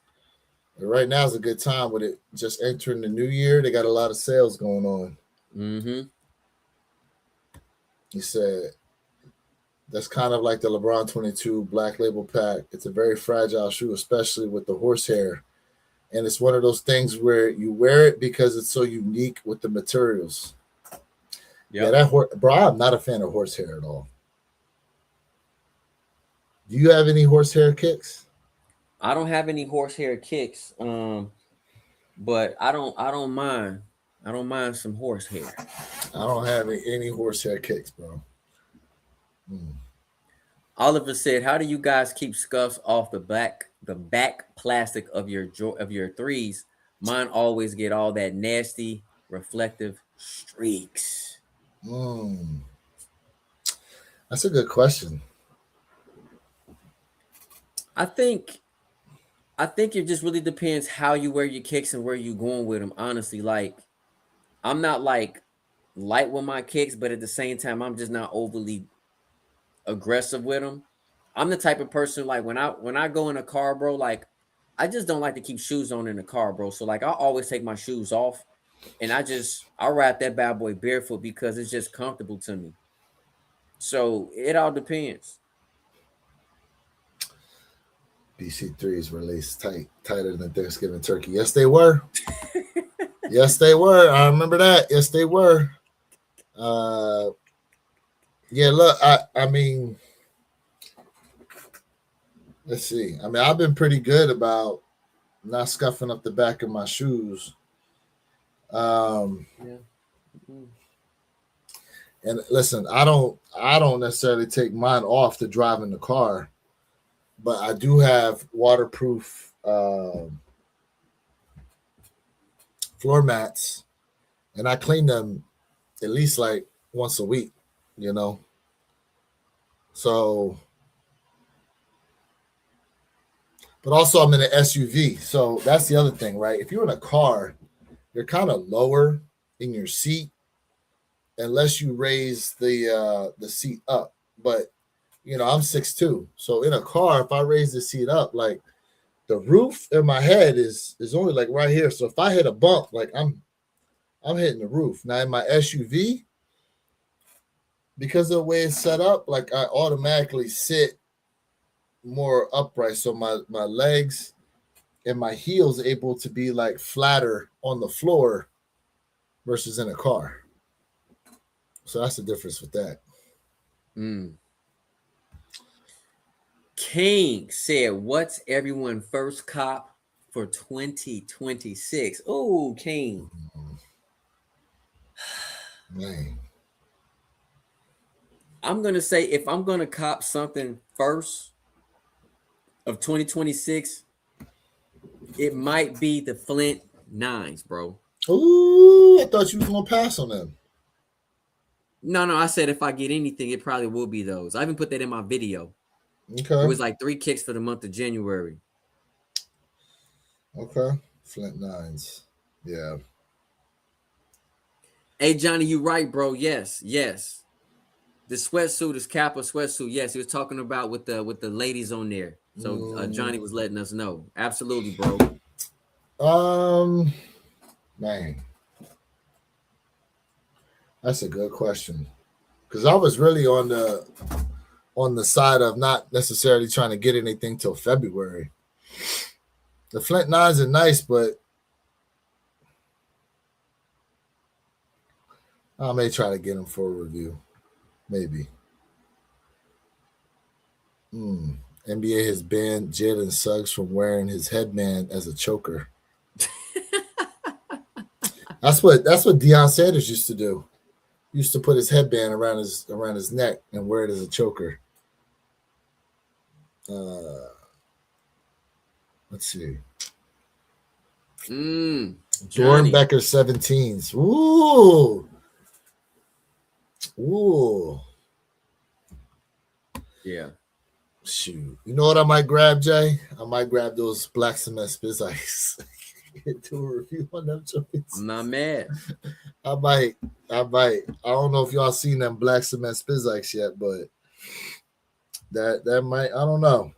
Right now is a good time with it. Just entering the new year, they got a lot of sales going on. He said that's kind of like the LeBron 22 Black Label pack. It's a very fragile shoe, especially with the horsehair. And it's one of those things where you wear it because it's so unique with the materials. Yep. Yeah, bro, I'm not a fan of horsehair at all. Do you have any horsehair kicks? I don't have any horsehair kicks, but I don't mind. I don't mind some horsehair. I don't have any horsehair kicks, bro. Oliver said, "How do you guys keep scuffs off the back plastic of your threes? Mine always get all that nasty reflective streaks." That's a good question. I think it just really depends how you wear your kicks and where you're going with them. Honestly, like I'm not like light with my kicks, but at the same time, I'm just not overly aggressive with them. I'm the type of person like when I go in a car, bro, like I just don't like to keep shoes on in the car, bro. So like I always take my shoes off and I ride that bad boy barefoot because it's just comfortable to me. So it all depends. BC3s were laced tighter than Thanksgiving turkey. Yes, they were. Yes, they were. I remember that. Yes, they were. Yeah, look, I mean, let's see. I mean, I've been pretty good about not scuffing up the back of my shoes. Yeah. And listen, I don't necessarily take mine off to drive in the car, but I do have waterproof floor mats, and I clean them at least like once a week, you know. So, but also I'm in an SUV, so that's the other thing, right? If you're in a car, you're kind of lower in your seat unless you raise the seat up. But you know, I'm 6'2", so in a car, if I raise the seat up, like the roof in my head is only like right here. So if I hit a bump, like I'm hitting the roof. Now in my SUV, because of the way it's set up, like I automatically sit more upright, so my legs and my heels able to be like flatter on the floor versus in a car. So that's the difference with that. King said, "What's everyone's first cop for 2026?" Oh, King. Man. I'm gonna say if I'm gonna cop something first of 2026, it might be the Flint 9s, bro. Ooh, I thought you was gonna pass on them. No, I said if I get anything, it probably will be those. I even put that in my video. Okay. It was like 3 kicks for the month of January. Okay. Flint 9s. Yeah. Hey, Johnny, you right, bro. Yes. The sweatsuit is Kappa sweatsuit. Yes, he was talking about with the ladies on there. So Johnny was letting us know. Absolutely, bro. Man, that's a good question. Because I was really on the side of not necessarily trying to get anything till February. The Flint 9s are nice, but I may try to get them for a review. Maybe. NBA has banned Jalen Suggs from wearing his headband as a choker. That's what Deion Sanders used to do. He used to put his headband around his neck and wear it as a choker. Let's see. Jordan Becker 17s. Ooh. Ooh. Yeah. Shoot. You know what I might grab, Jay? I might grab those Black Cement Spizikes. Do a review on them joints. I'm not mad. I might. I don't know if y'all seen them Black Cement Spizikes yet, but that might. I don't know.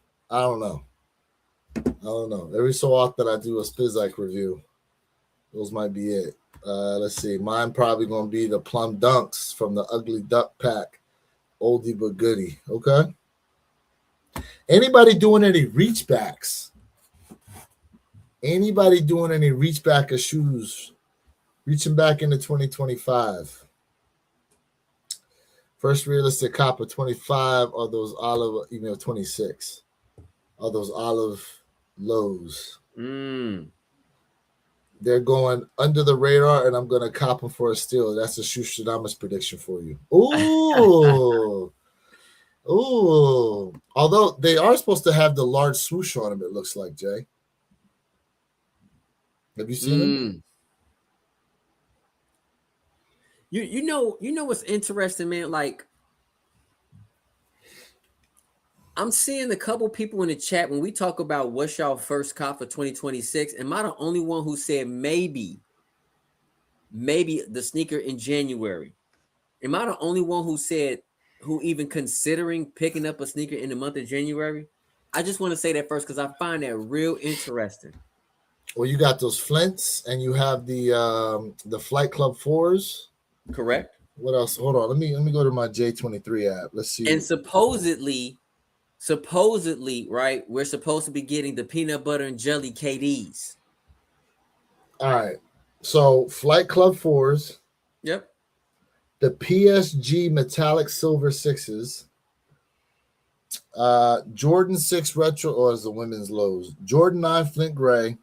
Every so often I do a Spizike review. Those might be it. Let's see. Mine probably gonna be the Plum Dunks from the Ugly Duck Pack. Oldie but goodie. Okay. Anybody doing any reach backs? Anybody doing any reach back of shoes? Reaching back into 2025. First realistic copper 25 are those olive, 26. Are those olive lows. They're going under the radar, and I'm going to cop them for a steal. That's a Shoestradamus prediction for you. Ooh. Ooh. Although they are supposed to have the large swoosh on them, it looks like, Jay. Have you seen them? You know what's interesting, man? Like, I'm seeing a couple people in the chat when we talk about what's y'all first cop for 2026. Am I the only one who said maybe the sneaker in January? Am I the only one who said who even considering picking up a sneaker in the month of January? I just want to say that first because I find that real interesting. Well, you got those Flints, and you have the Flight Club 4s. Correct. What else? Hold on. Let me go to my J23 app. Let's see. And supposedly, right, we're supposed to be getting the peanut butter and jelly KDs. All right. So Flight Club 4s. Yep. The PSG metallic silver 6s. Jordan 6 retro, or is the women's lows. Jordan 9 Flint Gray.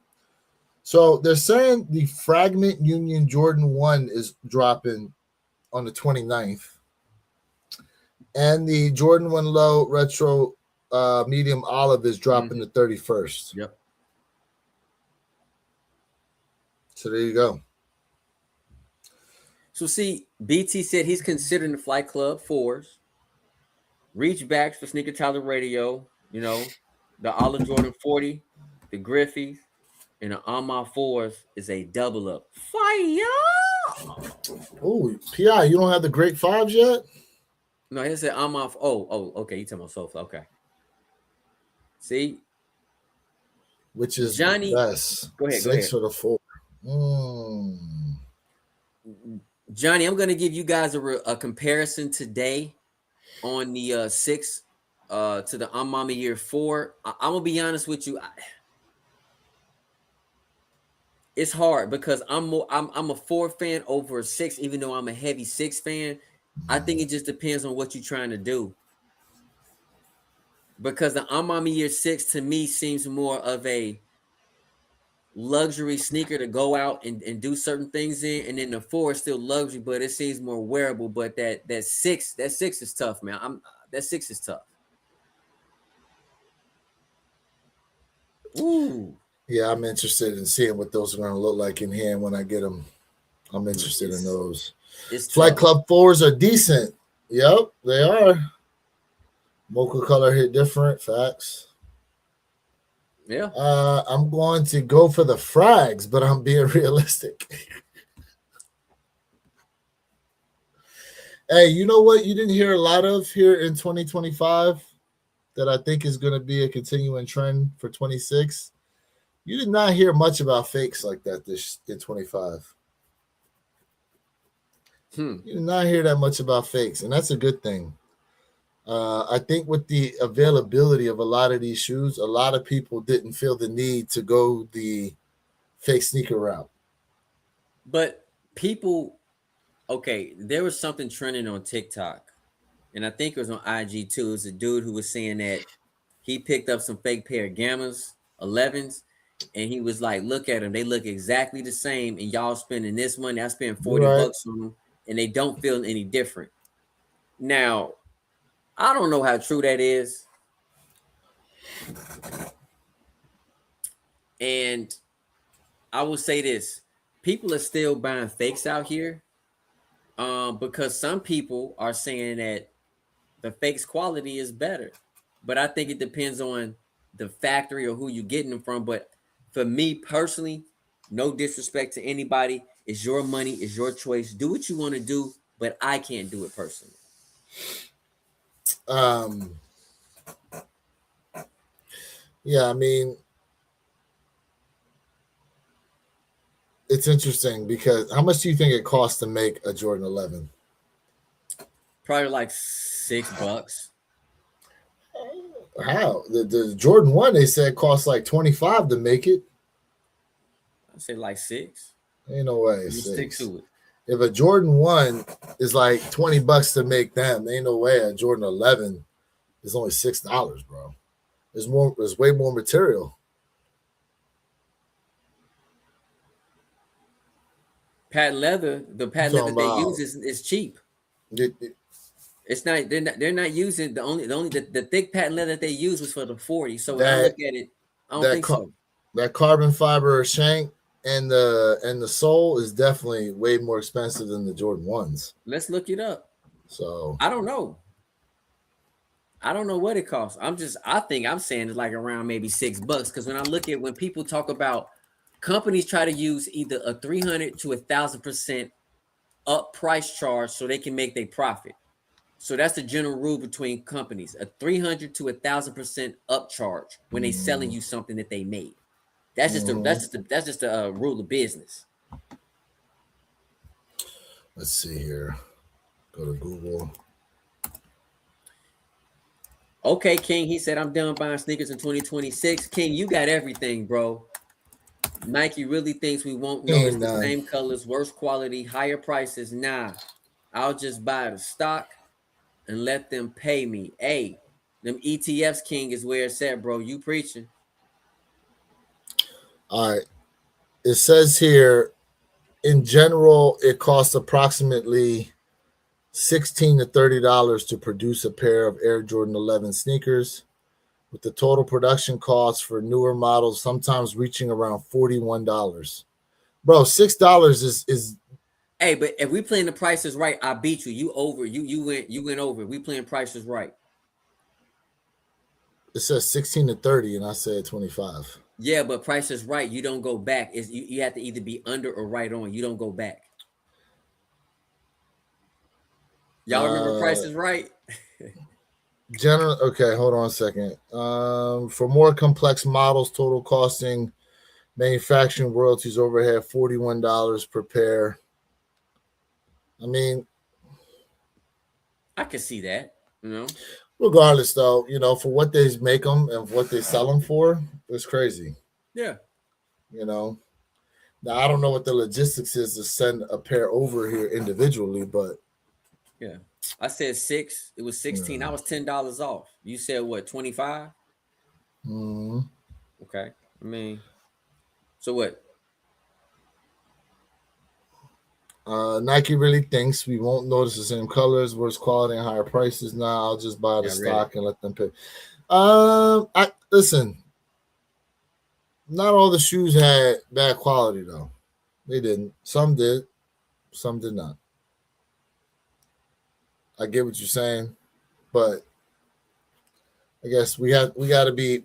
So they're saying the Fragment Union Jordan 1 is dropping on the 29th. And the Jordan 1 low retro medium olive is dropping the 31st. Yep. So there you go. So see, BT said he's considering the Flight Club 4s, reach backs for Sneaker Tyler Radio, the Olive Jordan 40, the Griffies, and the Armor 4s is a double up. Fire! Oh, PI, you don't have the Great 5s yet? No, he said Armor. Oh, okay. You talking about Sofa. Okay. See? Which is Johnny? best. Go ahead. 6 or the 4. Johnny, I'm going to give you guys a comparison today on the 6 to the Mama Year 4. I'm going to be honest with you. It's hard because I'm a 4 fan over a 6, even though I'm a heavy 6 fan. I think it just depends on what you're trying to do. Because the Mama Year 6 to me seems more of a luxury sneaker to go out and do certain things in, and then the 4 is still luxury, but it seems more wearable. But that 6 is tough, man. That 6 is tough. Ooh. Yeah, I'm interested in seeing what those are going to look like in hand when I get them. I'm interested in those. Flight Club 4s are decent. Yep, they are. Mocha color hit different. Facts. Yeah. I'm going to go for the frags, but I'm being realistic. Hey, you know what you didn't hear a lot of here in 2025 that I think is going to be a continuing trend for 26? You did not hear much about fakes like that this in 25. You did not hear that much about fakes, and that's a good thing. I think with the availability of a lot of these shoes, a lot of people didn't feel the need to go the fake sneaker route. But people, okay, there was something trending on TikTok, and I think it was on IG too. It was a dude who was saying that he picked up some fake pair of Gammas 11s, and he was like, "Look at them; they look exactly the same, and y'all spending this money. I spent You're 40 right. bucks on them, and they don't feel any different." Now, I don't know how true that is, and I will say this: people are still buying fakes out here, because some people are saying that the fake's quality is better. But I think it depends on the factory or who you're getting them from. But for me personally, no disrespect to anybody, it's your money, it's your choice. Do what you want to do, but I can't do it personally. Um, yeah, I mean, it's interesting because how much do you think it costs to make a Jordan 11? Probably like $6. How the Jordan 1 they said cost like 25 to make it. I say like six. Ain't no way You stick six. to it. If a Jordan 1 is like 20 bucks to make them, ain't no way a Jordan 11 is only $6, bro. There's way more material. Patent leather, the I'm patent leather talking they use about is cheap. it, It's not they're not using the thick patent leather that they use was for the 40. So when I that look at it, I don't that think so. that carbon fiber shank and the sole is definitely way more expensive than the Jordan 1s. Let's look it up. So I don't know. I don't know what it costs. I think I'm saying it's like around maybe $6. Because when I look at when people talk about companies try to use either a 300 to 1,000% up price charge so they can make their profit. So that's the general rule between companies: a 300 to 1,000% upcharge when they selling mm, you something that they made. mm, That's just the rule of business. let's see here. Go to Google. Okay, King. He said, "I'm done buying sneakers in 2026." King, you got everything, bro. Nike really thinks we won't notice Ain't the none. same colors, worse quality, higher prices. Nah, I'll just buy the stock and let them pay me. Hey, them ETFs, King, is where it's at, bro. You preaching? All right. It says here in general, it costs approximately $16 to $30 to produce a pair of Air Jordan 11 sneakers, with the total production cost for newer models sometimes reaching around $41. Bro, $6 is Hey, but if we playing the prices right, I beat you. You over. You went over. We playing prices right. it says 16 to 30, and I said 25. Yeah, but prices right. You don't go back. Is you have to either be under or right on. You don't go back. Y'all remember Uh prices right? General okay, hold on a second. For more complex models, total costing manufacturing royalties overhead $41 per pair. I mean, I can see that. You know. regardless though, for what they make them and what they sell them for, it's crazy. Yeah. You know. Now I don't know what the logistics is to send a pair over here individually, but Yeah. I said six. It was 16. I yeah. was $10 off. You said what, 25? Mhm. Okay. I mean, so what? Nike really thinks we won't notice the same colors, worse quality, and higher prices. Now I'll just buy the Yeah, I read it. stock and let them pay. I listen. Not all the shoes had bad quality though. They didn't. Some did. Some did not. I get what you're saying, but I guess we gotta be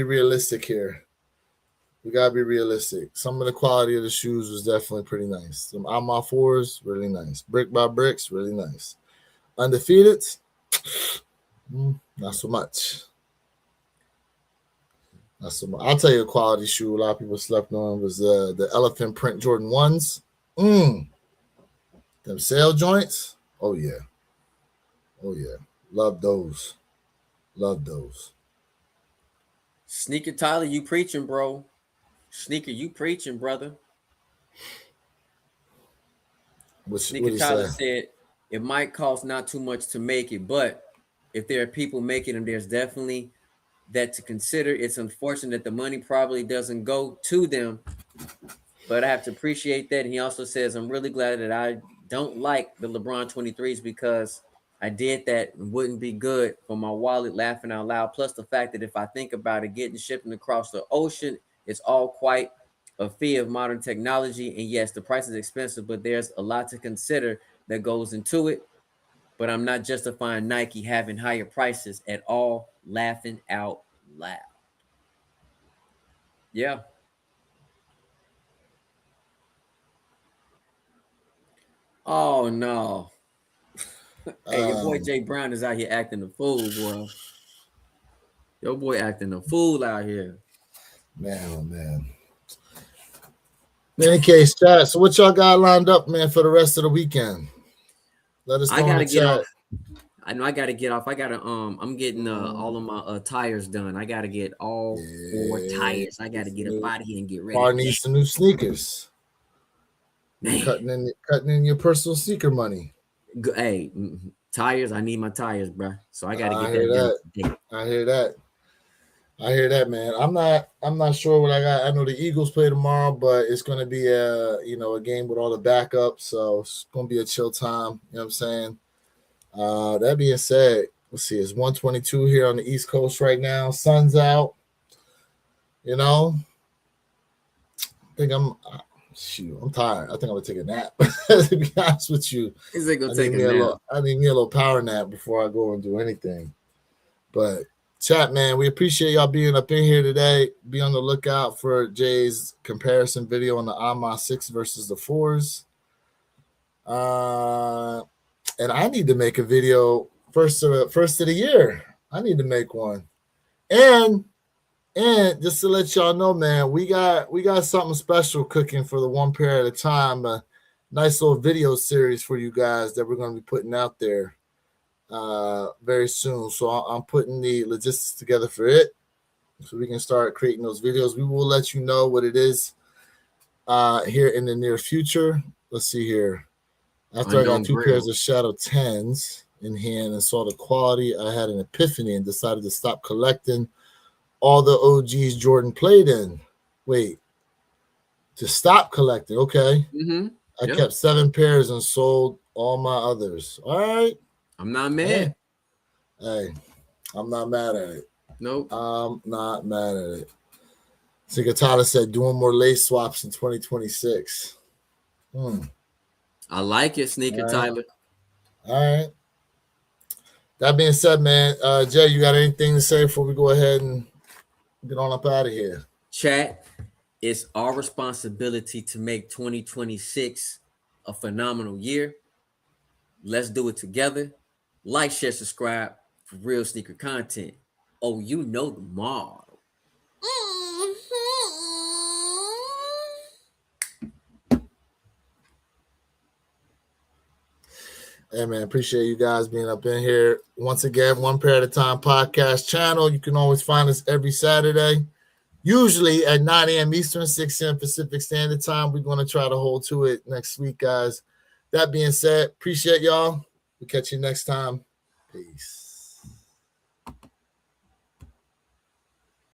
realistic here. We gotta be realistic. Some of the quality of the shoes was definitely pretty nice. Some Alma fours, really nice. Brick by bricks, really nice. Undefeated, not so much. Not so much. I'll tell you a quality shoe a lot of people slept on was the elephant print Jordan 1s. Mm, them sail joints. Oh yeah. Oh yeah. Love those. Love those. Sneaker Tyler, you preaching, bro. Sneaker, you preaching, brother. What Sneaker do you Tyler say? said it might cost not too much to make it, but if there are people making them, there's definitely that to consider. It's unfortunate that the money probably doesn't go to them, but I have to appreciate that. And he also says, I'm really glad that I don't like the LeBron 23s because I did that and wouldn't be good for my wallet, laughing out loud. Plus the fact that if I think about it, getting shipping across the ocean, it's all quite a fee of modern technology. And yes, the price is expensive, but there's a lot to consider that goes into it. But I'm not justifying Nike having higher prices at all, laughing out loud. Yeah. Oh no. Hey, your boy Jay Brown is out here acting a fool, boy. Your boy acting a fool out here. Man, oh man. In any case, chat. So what y'all got lined up, man, for the rest of the weekend? Let us know. I gotta in the get chat. off. I know I gotta get off. I gotta I'm getting all of my tires done. I gotta get all 4 tires. I gotta get up out of here and get ready. I need some new sneakers. Cutting in your personal sneaker money. Hey, tires. I need my tires, bro. So I gotta get that. I hear that, man. I'm not sure what I got. I know the Eagles play tomorrow, but it's gonna be a game with all the backups, so it's gonna be a chill time. You know what I'm saying? That being said, let's see, it's 1:22 here on the East Coast right now. Sun's out. You know, I think I'm tired. I think I'm gonna take a nap. To be honest with you, I need me a little power nap before I go and do anything. But chat, man, we appreciate y'all being up in here today. Be on the lookout for Jay's comparison video on the AMA 6 versus the 4s. And I need to make a video first of the year. I need to make one. And just to let y'all know, man, we got something special cooking for the One Pair at a Time. A nice little video series for you guys that we're going to be putting out there very soon. So I'm putting the logistics together for it so we can start creating those videos. We will let you know what it is here in the near future. Let's see here. After I got 2 pairs of Shadow 10s in hand and saw the quality, I had an epiphany and decided to stop collecting all the OGs Jordan played in. Wait, to stop collecting. Okay. Mm-hmm. I kept 7 pairs and sold all my others. All right. I'm not mad. Hey, I'm not mad at it. Nope. I'm not mad at it. Sigatata said doing more lace swaps in 2026. I like it, Sneaker Tyler. All right. That being said, man, Jay, you got anything to say before we go ahead and get on up out of here? Chat, it's our responsibility to make 2026 a phenomenal year. Let's do it together. Like, share, subscribe for real sneaker content. Oh, you know the model. Hey, man, appreciate you guys being up in here. Once again, One Pair at a Time podcast channel. You can always find us every Saturday, usually at 9 a.m. Eastern, 6 a.m. Pacific Standard Time. We're going to try to hold to it next week, guys. That being said, appreciate y'all. We'll catch you next time. Peace.